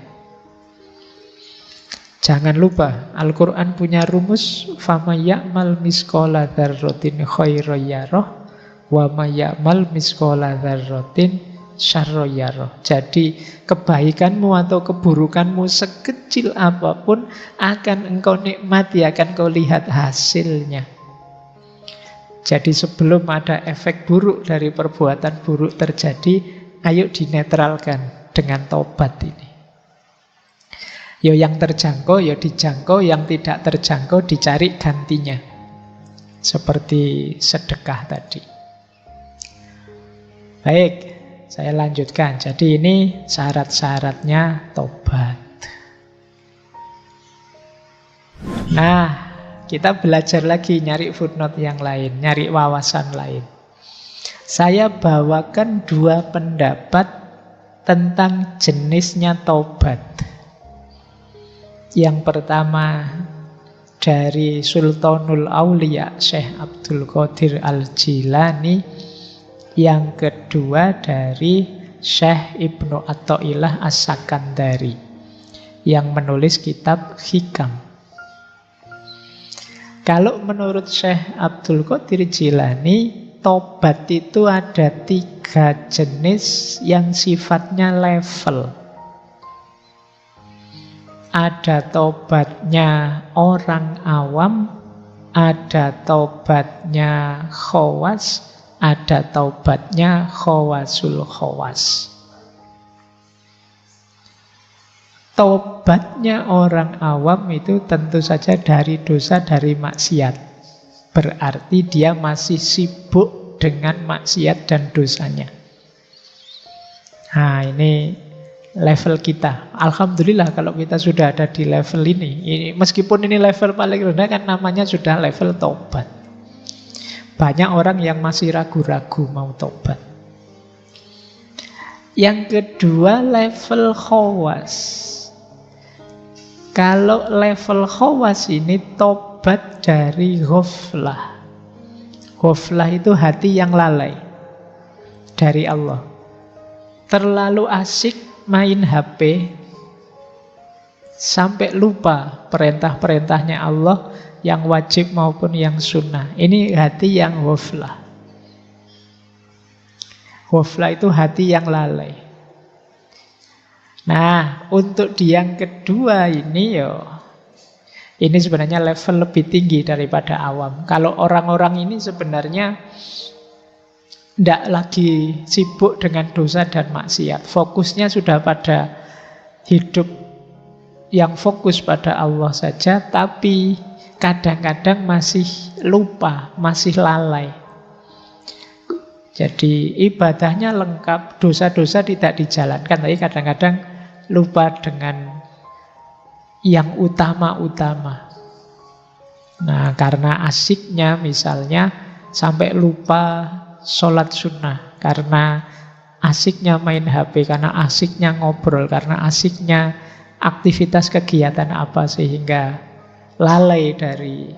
Jangan lupa, Al-Quran punya rumus, فَمَنْ يَعْمَلْ مِثْقَالَ ذَرَّةٍ خَيْرًا يَرَهُ وَمَنْ يَعْمَلْ مِثْقَالَ ذَرَّةٍ شَرًّا يَرَهُ. Jadi kebaikanmu atau keburukanmu sekecil apapun akan engkau nikmati, akan kau lihat hasilnya. Jadi sebelum ada efek buruk dari perbuatan buruk terjadi, ayo dinetralkan dengan tobat ini. Yo yang terjangkau, yo dijangkau, yang tidak terjangkau dicari gantinya. Seperti sedekah tadi. Baik, saya lanjutkan. Jadi ini syarat-syaratnya tobat. Nah, kita belajar lagi nyari footnote yang lain, nyari wawasan lain. Saya bawakan dua pendapat tentang jenisnya taubat. Yang pertama dari Sultanul Aulia Syekh Abdul Qadir Al-Jilani. Yang kedua dari Syekh Ibnu Athaillah As-Sakandari yang menulis kitab Hikam. Kalau menurut Syekh Abdul Qadir Jilani, tobat itu ada 3 jenis yang sifatnya level. Ada tobatnya orang awam, ada tobatnya khawas, ada tobatnya khawasul khawas. Tobatnya orang awam itu tentu saja dari dosa, dari maksiat. Berarti dia masih sibuk dengan maksiat dan dosanya. Nah, ini level kita. Alhamdulillah kalau kita sudah ada di level ini. Meskipun ini level paling rendah kan namanya sudah level tobat. Banyak orang yang masih ragu-ragu mau tobat. Yang kedua level khawas. Kalau level khawas ini tobat dari ghaflah. Ghaflah itu hati yang lalai dari Allah. Terlalu asik main HP sampai lupa perintah-perintahnya Allah yang wajib maupun yang sunnah. Ini hati yang ghaflah. Ghaflah itu hati yang lalai. Nah, untuk di yang kedua ini ini sebenarnya level lebih tinggi daripada awam. Kalau orang-orang ini sebenarnya tidak lagi sibuk dengan dosa dan maksiat. Fokusnya sudah pada hidup yang fokus pada Allah saja, tapi kadang-kadang masih lupa, masih lalai. Jadi ibadahnya lengkap, dosa-dosa tidak dijalankan, tapi kadang-kadang lupa dengan yang utama-utama. Nah, karena asiknya misalnya sampai lupa sholat sunnah, karena asiknya main HP, karena asiknya ngobrol, karena asiknya aktivitas kegiatan apa, sehingga lalai dari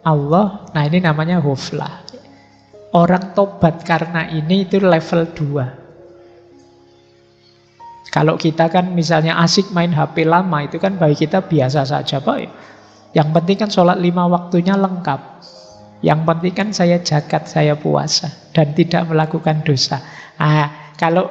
Allah. Nah, ini namanya huflah. Orang tobat karena ini itu level 2. Kalau kita kan misalnya asik main HP lama, itu kan bagi kita biasa saja, Pak. Yang penting kan sholat 5 waktunya lengkap. Yang penting kan saya zakat, saya puasa, dan tidak melakukan dosa. Nah, kalau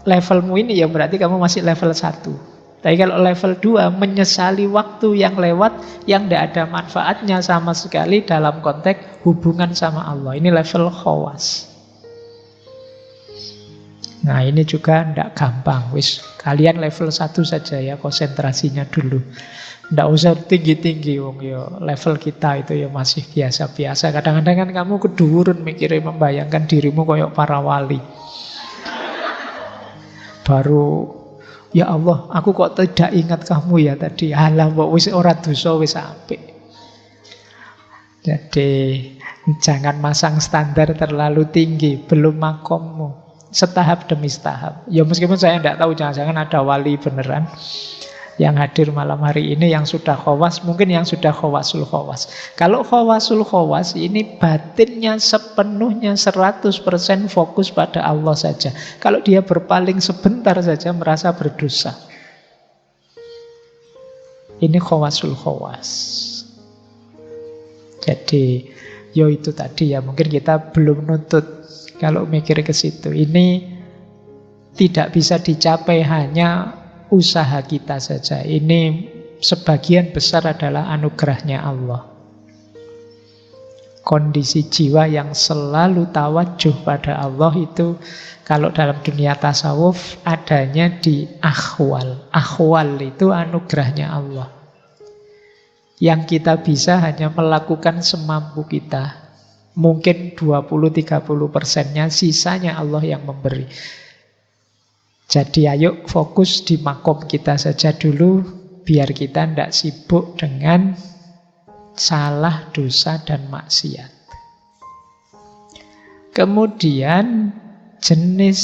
levelmu ini ya berarti kamu masih level 1. Tapi kalau level 2, menyesali waktu yang lewat, yang tidak ada manfaatnya sama sekali dalam konteks hubungan sama Allah. Ini level khawas. Nah, ini juga tidak gampang. Kalian level 1 saja ya, konsentrasinya dulu. Tidak usah tinggi-tinggi, level kita itu ya masih biasa-biasa. Kadang-kadang kan kamu kedurun mikirnya, membayangkan dirimu kayak para wali. Baru, ya Allah, aku kok tidak ingat kamu ya tadi. Alah, wis ora dosa wis apik. Jadi jangan masang standar terlalu tinggi, belum makommu. Setahap demi setahap. Ya meskipun saya tidak tahu, jangan-jangan ada wali beneran yang hadir malam hari ini yang sudah khawas, mungkin yang sudah khawasul khawas. Kalau khawasul khawas ini batinnya sepenuhnya 100% fokus pada Allah saja. Kalau dia berpaling sebentar saja merasa berdosa. Ini khawasul khawas. Jadi, yo itu tadi ya, mungkin kita belum nuntut kalau mikir ke situ. Ini tidak bisa dicapai hanya usaha kita saja. Ini sebagian besar adalah anugerahnya Allah. Kondisi jiwa yang selalu tawajuh pada Allah itu kalau dalam dunia tasawuf adanya di akhwal. Akhwal itu anugerahnya Allah. Yang kita bisa hanya melakukan semampu kita. Mungkin 20-30%-nya, sisanya Allah yang memberi. Jadi ayo fokus di makom kita saja dulu, biar kita tidak sibuk dengan salah, dosa, dan maksiat. Kemudian jenis,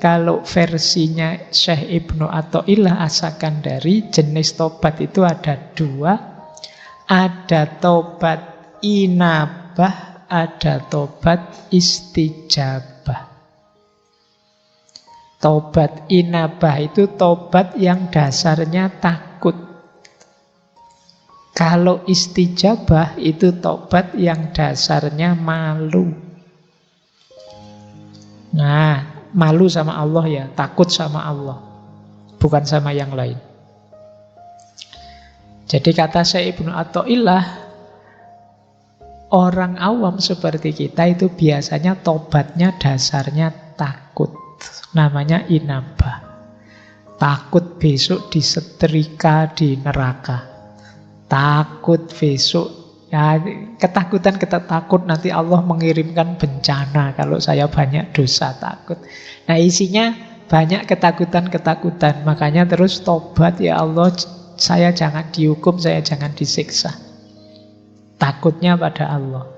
kalau versinya Syekh Ibnu Athaillah As-Sakandari, jenis tobat itu ada 2. Ada tobat inabah, ada tobat istijabah. Tobat inabah itu tobat yang dasarnya takut. Kalau istijabah itu tobat yang dasarnya malu. Nah, malu sama Allah ya, takut sama Allah, bukan sama yang lain. Jadi kata Syekh Ibnu Athaillah, orang awam seperti kita itu biasanya tobatnya dasarnya takut. Namanya inabah. Takut besok disetrika di neraka. Takut besok, ya, ketakutan kita takut nanti Allah mengirimkan bencana kalau saya banyak dosa, takut. Nah, isinya banyak ketakutan-ketakutan. Makanya terus tobat, ya Allah, saya jangan dihukum, saya jangan disiksa. Takutnya pada Allah.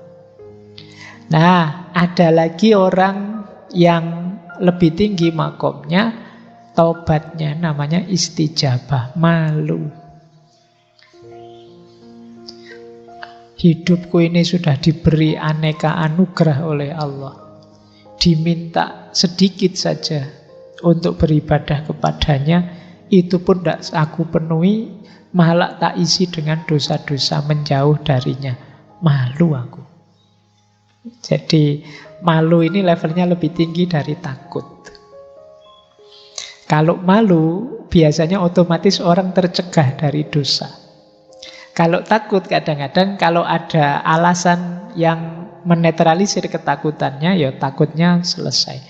Nah, ada lagi orang yang lebih tinggi makomnya, taubatnya namanya istijabah, malu. Hidupku ini sudah diberi aneka anugerah oleh Allah. Diminta sedikit saja untuk beribadah kepadanya, itu pun tidak aku penuhi, malah tak isi dengan dosa-dosa, menjauh darinya. Malu aku. Jadi malu ini levelnya lebih tinggi dari takut. Kalau malu biasanya otomatis orang tercegah dari dosa. Kalau takut kadang-kadang kalau ada alasan yang menetralisir ketakutannya, ya takutnya selesai.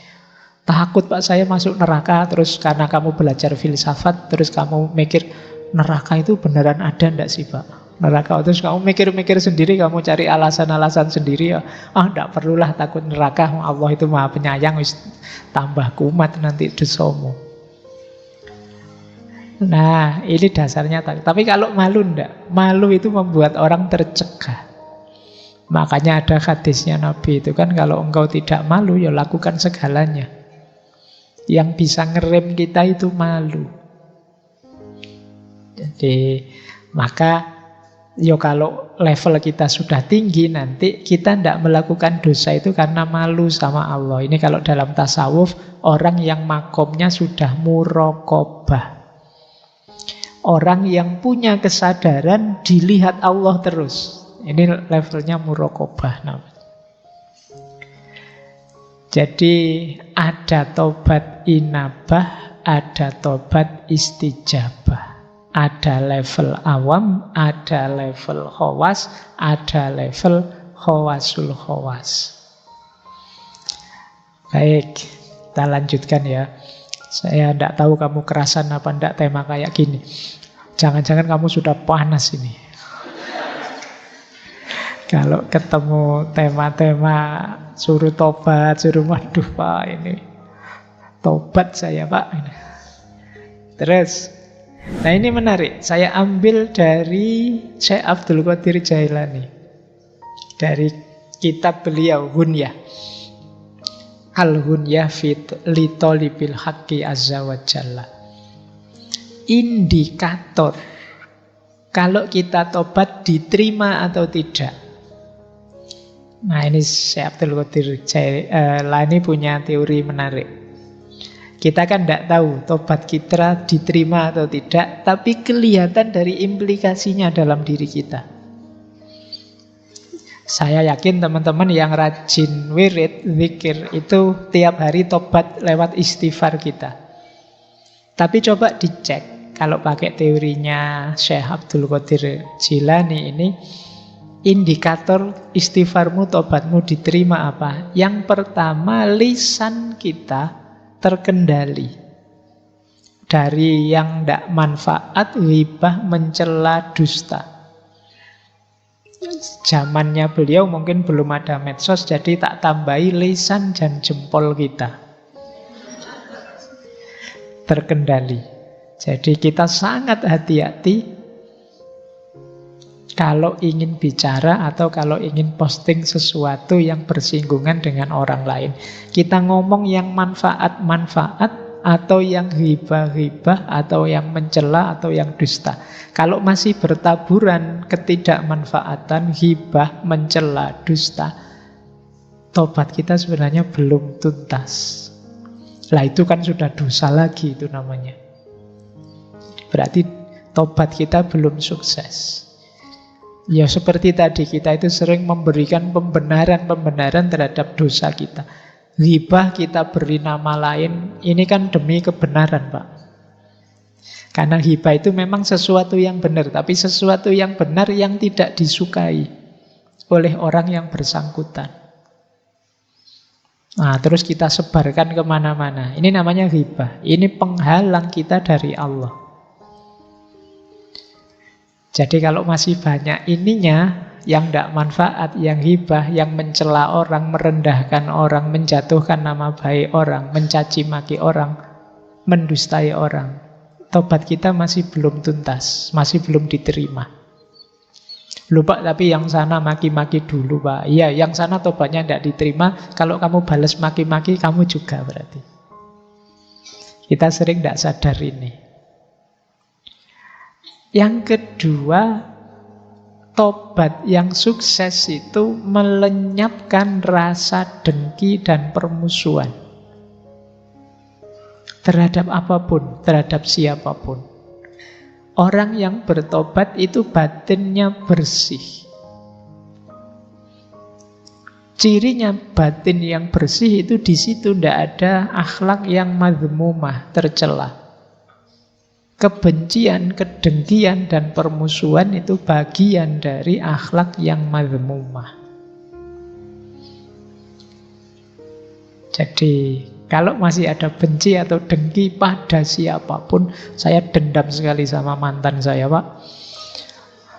Takut Pak saya masuk neraka, terus karena kamu belajar filsafat, terus kamu mikir neraka itu beneran ada enggak sih Pak? neraka. Terus kamu mikir-mikir sendiri, kamu cari alasan-alasan sendiri ya. Enggak perlulah takut neraka, Allah itu Maha Penyayang, wis tambah kumat nanti dosamu. Nah, ini dasarnya. Tapi kalau malu enggak? Malu itu membuat orang tercegah. Makanya ada hadisnya Nabi itu kan, kalau engkau tidak malu ya lakukan segalanya. Yang bisa ngerem kita itu malu. Jadi maka yo kalau level kita sudah tinggi, nanti kita tidak melakukan dosa itu karena malu sama Allah. Ini kalau dalam tasawuf, orang yang makomnya sudah muraqabah. Orang yang punya kesadaran dilihat Allah terus. Ini levelnya muraqabah namanya. Jadi ada tobat inabah, ada tobat istijabah. Ada level awam, ada level khawas, ada level khawasul khawas. Baik, kita lanjutkan ya. Saya tidak tahu kamu kerasan apa tidak tema kayak gini. Jangan-jangan kamu sudah panas ini. Kalau ketemu tema-tema suruh tobat, suruh waduh Pak ini tobat saya Pak. Terus, nah ini menarik. Saya ambil dari Syekh Abdul Qadir Jailani, dari kitab beliau Hunyah. Al-Hunyah fit li tolibil haqqi azza wa jalla. Indikator kalau kita tobat diterima atau tidak. Nah ini Syekh Abdul Qadir Jailani punya teori menarik. Kita kan tidak tahu tobat kita diterima atau tidak, tapi kelihatan dari implikasinya dalam diri kita. Saya yakin teman-teman yang rajin wirid, zikir itu tiap hari tobat lewat istighfar kita. Tapi coba dicek, kalau pakai teorinya Syekh Abdul Qadir Jailani ini, indikator istighfarmu, tobatmu diterima apa? Yang pertama, lisan kita terkendali dari yang tidak manfaat, ghibah, mencela, dusta. Zamannya beliau mungkin belum ada medsos, jadi tak tambahi lisan dan jempol kita terkendali. Jadi kita sangat hati-hati kalau ingin bicara atau kalau ingin posting sesuatu yang bersinggungan dengan orang lain. Kita ngomong yang manfaat-manfaat atau yang hibah-hibah atau yang mencela atau yang dusta. Kalau masih bertaburan ketidakmanfaatan, hibah, mencela, dusta, tobat kita sebenarnya belum tuntas. Lah itu kan sudah dosa lagi itu namanya. Berarti tobat kita belum sukses. Ya seperti tadi, kita itu sering memberikan pembenaran-pembenaran terhadap dosa kita. Ghibah kita beri nama lain, ini kan demi kebenaran Pak. Karena ghibah itu memang sesuatu yang benar, tapi sesuatu yang benar yang tidak disukai oleh orang yang bersangkutan. Nah terus kita sebarkan kemana-mana. Ini namanya ghibah. Ini penghalang kita dari Allah. Jadi kalau masih banyak ininya, yang tidak manfaat, yang hibah, yang mencela orang, merendahkan orang, menjatuhkan nama baik orang, mencaci maki orang, mendustai orang, tobat kita masih belum tuntas, masih belum diterima. Lupa tapi yang sana maki-maki dulu Pak. Iya, yang sana tobatnya tidak diterima. Kalau kamu balas maki-maki, kamu juga berarti. Kita sering tidak sadar ini. Yang kedua, tobat yang sukses itu melenyapkan rasa dengki dan permusuhan terhadap apapun, terhadap siapapun. Orang yang bertobat itu batinnya bersih. Cirinya batin yang bersih itu di situ tidak ada akhlak yang madhmumah, tercela. Kebencian, kedengkian, dan permusuhan itu bagian dari akhlak yang madhmumah. Jadi kalau masih ada benci atau dengki pada siapapun, saya dendam sekali sama mantan saya Pak.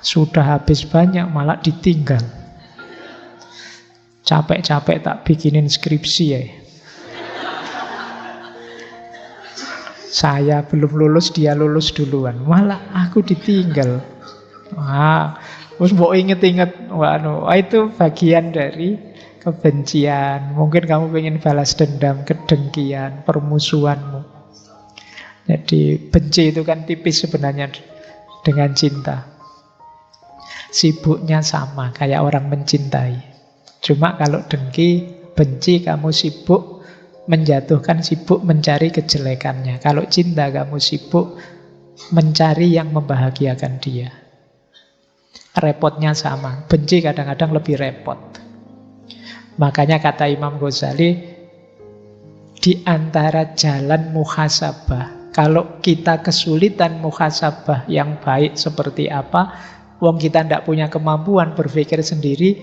Sudah habis banyak malah ditinggal. Capek-capek tak bikinin skripsi ya. Saya belum lulus, dia lulus duluan. Malah aku ditinggal. Terus mau inget-inget, itu bagian dari kebencian. Mungkin kamu pengen balas dendam, kedengkian, permusuhanmu. Jadi benci itu kan tipis sebenarnya dengan cinta. Sibuknya sama, kayak orang mencintai. Cuma kalau dengki, benci, kamu sibuk menjatuhkan, sibuk mencari kejelekannya. Kalau cinta, kamu sibuk mencari yang membahagiakan dia. Repotnya sama. Benci kadang-kadang lebih repot. Makanya kata Imam Ghazali, di antara jalan muhasabah, kalau kita kesulitan muhasabah yang baik seperti apa, wong kita tidak punya kemampuan berpikir sendiri,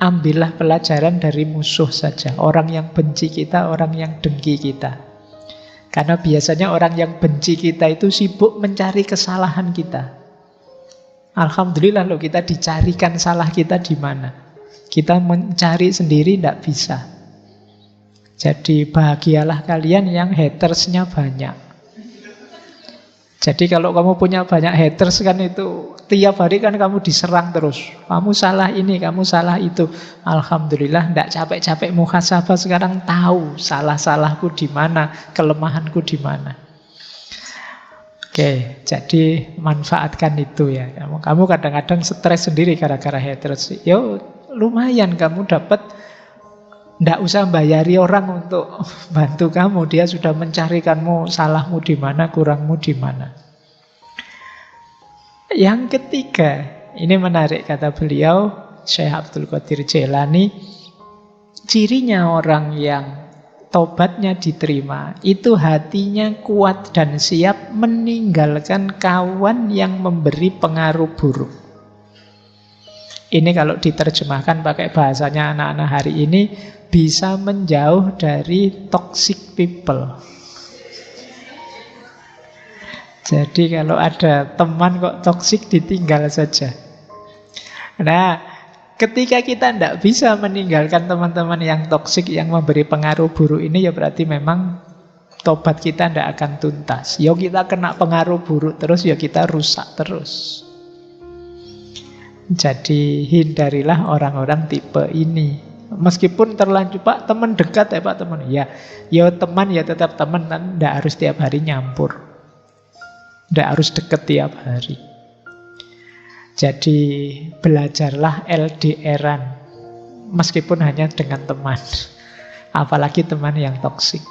ambillah pelajaran dari musuh saja. Orang yang benci kita, orang yang dengki kita. Karena biasanya orang yang benci kita itu sibuk mencari kesalahan kita. Alhamdulillah loh, kita dicarikan salah kita di mana. Kita mencari sendiri tidak bisa. Jadi bahagialah kalian yang hatersnya banyak. Jadi kalau kamu punya banyak haters kan itu tiap hari kan kamu diserang terus. Kamu salah ini, kamu salah itu. Alhamdulillah tidak capek-capek muhasabah, sekarang tahu salah-salahku di mana, kelemahanku di mana. Oke, jadi manfaatkan itu ya. Kamu kadang-kadang stres sendiri gara-gara haters. Yo, lumayan kamu dapat, ndak usah bayari orang untuk bantu kamu. Dia sudah mencarikanmu salahmu di mana, kurangmu di mana. Yang ketiga, ini menarik kata beliau, Syekh Abdul Qadir Jailani, cirinya orang yang tobatnya diterima, itu hatinya kuat dan siap meninggalkan kawan yang memberi pengaruh buruk. Ini kalau diterjemahkan pakai bahasanya anak-anak hari ini, bisa menjauh dari toxic people. Jadi kalau ada teman kok toksik, ditinggal saja. Nah, ketika kita tidak bisa meninggalkan teman-teman yang toksik, yang memberi pengaruh buruk ini, ya berarti memang tobat kita tidak akan tuntas. Ya kita kena pengaruh buruk terus, ya kita rusak terus. Jadi hindarilah orang-orang tipe ini. Meskipun terlanjur, Pak teman dekat ya Pak teman. Ya teman ya tetap teman, kan tidak harus tiap hari nyampur. Tidak harus deket tiap hari. Jadi belajarlah LDR-an, meskipun hanya dengan teman. Apalagi teman yang toksik.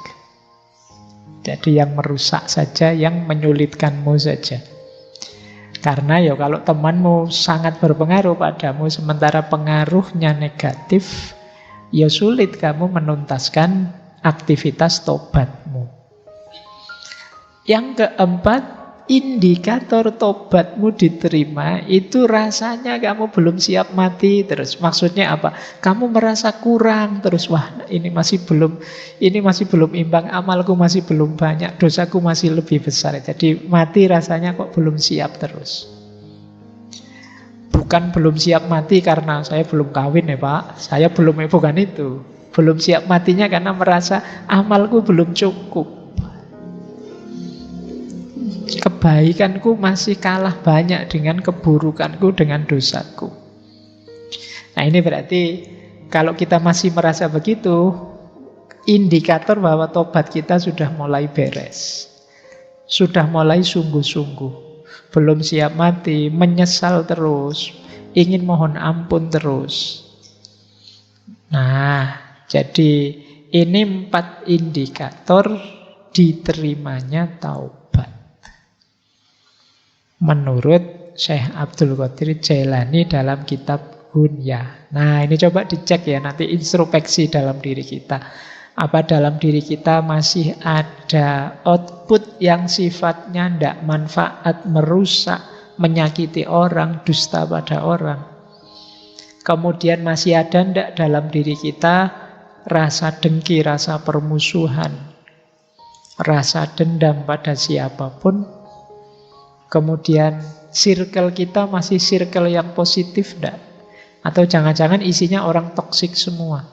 Jadi yang merusak saja, yang menyulitkanmu saja. Karena ya kalau temanmu sangat berpengaruh padamu, sementara pengaruhnya negatif, ya sulit kamu menuntaskan aktivitas tobatmu. Yang keempat, indikator tobatmu diterima itu rasanya kamu belum siap mati terus. Maksudnya apa? Kamu merasa kurang terus. Wah, ini masih belum imbang, amalku masih belum banyak, dosaku masih lebih besar. Jadi mati rasanya kok belum siap terus. Bukan belum siap mati karena saya belum kawin ya Pak, saya belum, bukan itu. Belum siap matinya karena merasa amalku belum cukup, kebaikanku masih kalah banyak dengan keburukanku, dengan dosaku. Nah ini berarti kalau kita masih merasa begitu, indikator bahwa tobat kita sudah mulai beres, sudah mulai sungguh-sungguh. Belum siap mati, menyesal terus, ingin mohon ampun terus. Nah, jadi ini 4 indikator diterimanya taubat menurut Syekh Abdul Qadir Jailani dalam kitab Hunya. Nah ini coba dicek ya, nanti introspeksi dalam diri kita. Apa dalam diri kita masih ada output yang sifatnya tidak manfaat, merusak, menyakiti orang, dusta pada orang. Kemudian masih ada tidak dalam diri kita rasa dengki, rasa permusuhan, rasa dendam pada siapapun. Kemudian Circle kita masih circle yang positif enggak? Atau jangan-jangan isinya orang toksik semua?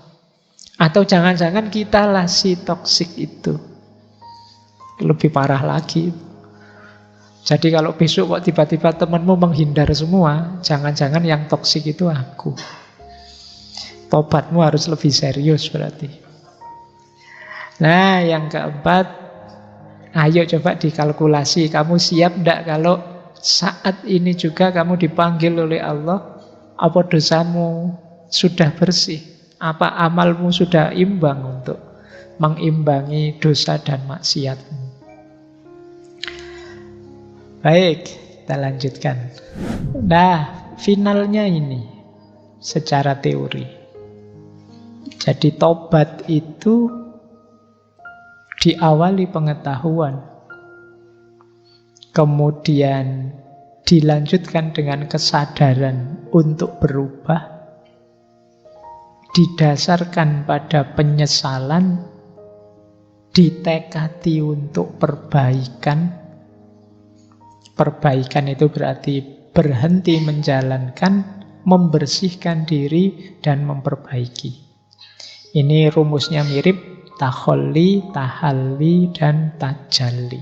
Atau jangan-jangan kita lah si toksik itu? Lebih parah lagi. Jadi kalau besok kok tiba-tiba temanmu menghindar semua, jangan-jangan yang toksik itu aku. Tobatmu harus lebih serius berarti. Nah, yang keempat, ayo coba dikalkulasi. Kamu siap enggak kalau saat ini juga kamu dipanggil oleh Allah? Apa dosamu sudah bersih? Apa amalmu sudah imbang untuk mengimbangi dosa dan maksiatmu? Baik, kita lanjutkan. Nah, finalnya ini secara teori. Jadi tobat itu diawali pengetahuan, kemudian dilanjutkan dengan kesadaran untuk berubah, didasarkan pada penyesalan, ditekadi untuk perbaikan. Perbaikan itu berarti berhenti menjalankan, membersihkan diri, dan memperbaiki. Ini rumusnya mirip takholli, tahalli, dan tajalli.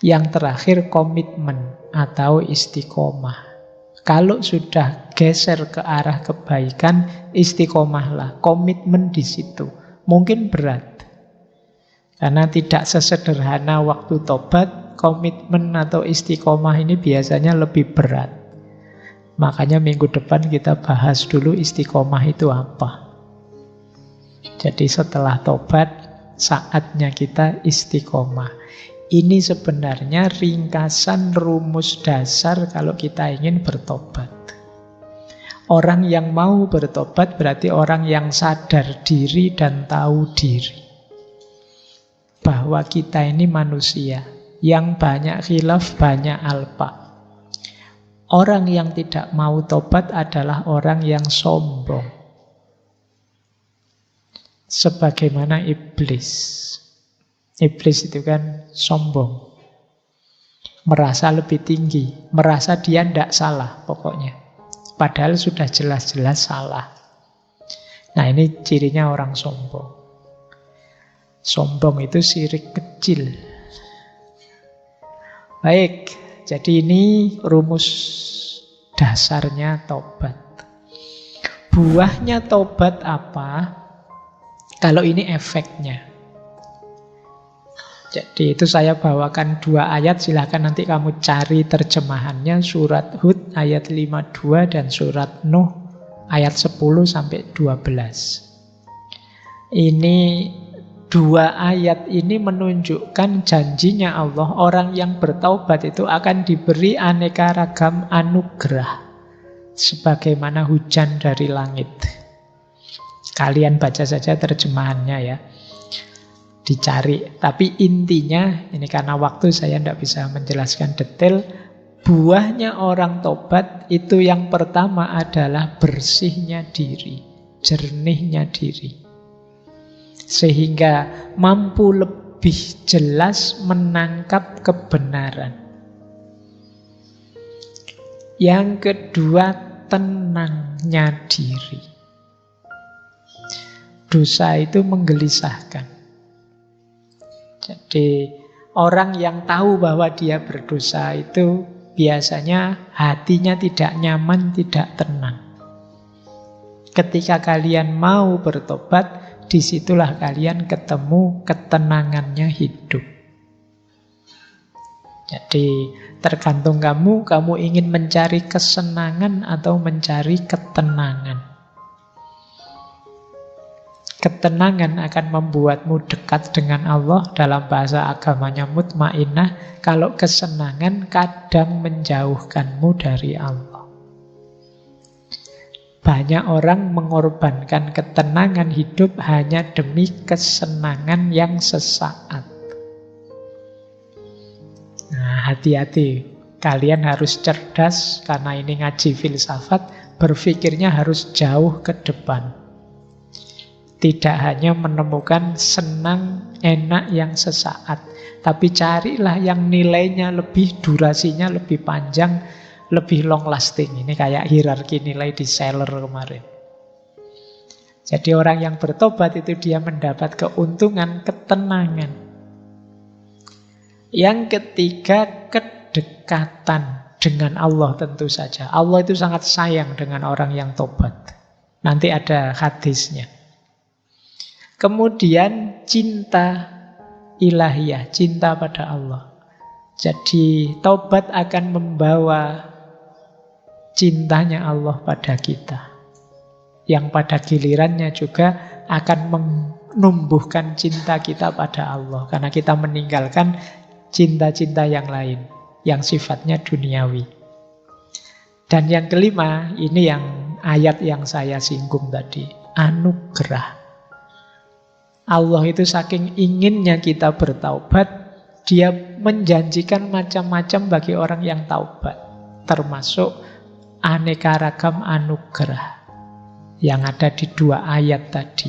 Yang terakhir komitmen atau istiqomah. Kalau sudah geser ke arah kebaikan, istiqomahlah, komitmen di situ. Mungkin berat, karena tidak sesederhana waktu tobat. Komitmen atau istiqomah ini biasanya lebih berat. Makanya minggu depan kita bahas dulu istiqomah itu apa. Jadi setelah tobat, saatnya kita istiqomah. Ini sebenarnya ringkasan rumus dasar kalau kita ingin bertobat. Orang yang mau bertobat berarti orang yang sadar diri dan tahu diri. Bahwa kita ini manusia yang banyak khilaf, banyak alpa. Orang yang tidak mau tobat adalah orang yang sombong. Sebagaimana iblis. Iblis itu kan sombong. Merasa lebih tinggi. Merasa dia tidak salah pokoknya. Padahal sudah jelas-jelas salah. Nah, ini cirinya orang sombong. Sombong itu syirik kecil. Baik, jadi ini rumus dasarnya tobat. Buahnya tobat apa? Kalau ini efeknya. Jadi itu saya bawakan 2 ayat, silahkan nanti kamu cari terjemahannya. Surat Hud ayat 52 dan surat Nuh ayat 10 sampai 12. Ini 2 ayat ini menunjukkan janjinya Allah, orang yang bertaubat itu akan diberi aneka ragam anugerah sebagaimana hujan dari langit. Kalian baca saja terjemahannya ya, dicari. Tapi intinya, ini karena waktu saya tidak bisa menjelaskan detail. Buahnya orang tobat itu yang pertama adalah bersihnya diri, jernihnya diri, sehingga mampu lebih jelas menangkap kebenaran. Yang kedua, tenangnya diri. Dosa itu menggelisahkan. Jadi orang yang tahu bahwa dia berdosa itu biasanya hatinya tidak nyaman, tidak tenang. Ketika kalian mau bertobat, disitulah kalian ketemu ketenangannya hidup. Jadi tergantung kamu ingin mencari kesenangan atau mencari ketenangan. Ketenangan akan membuatmu dekat dengan Allah, dalam bahasa agamanya mutmainnah. Kalau kesenangan kadang menjauhkanmu dari Allah. Banyak orang mengorbankan ketenangan hidup hanya demi kesenangan yang sesaat. Nah, hati-hati. Kalian harus cerdas, karena ini ngaji filsafat, berpikirnya harus jauh ke depan. Tidak hanya menemukan senang, enak yang sesaat, tapi carilah yang nilainya lebih, durasinya lebih panjang, lebih long lasting. Ini kayak hierarki nilai di seller kemarin. Jadi orang yang bertobat itu dia mendapat keuntungan, ketenangan. Yang ketiga, kedekatan dengan Allah tentu saja. Allah itu sangat sayang dengan orang yang tobat. Nanti ada hadisnya. Kemudian cinta ilahiyah, cinta pada Allah. Jadi taubat akan membawa cintanya Allah pada kita, yang pada gilirannya juga akan menumbuhkan cinta kita pada Allah, karena kita meninggalkan cinta-cinta yang lain yang sifatnya duniawi. Dan yang kelima, ini yang ayat yang saya singgung tadi, anugerah. Allah itu saking inginnya kita bertaubat, dia menjanjikan macam-macam bagi orang yang taubat, termasuk aneka ragam anugerah yang ada di 2 ayat tadi.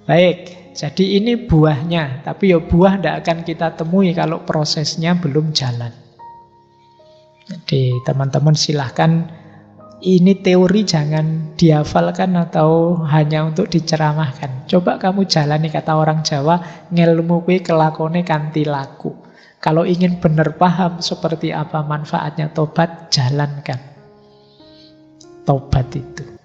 Baik, jadi ini buahnya. Tapi ya buah tidak akan kita temui kalau prosesnya belum jalan. Jadi teman-teman silahkan, ini teori jangan dihafalkan atau hanya untuk diceramahkan. Coba kamu jalani, kata orang Jawa, ngelmu kuwi kelakone kanthi laku. Kalau ingin benar paham seperti apa manfaatnya tobat, jalankan tobat itu.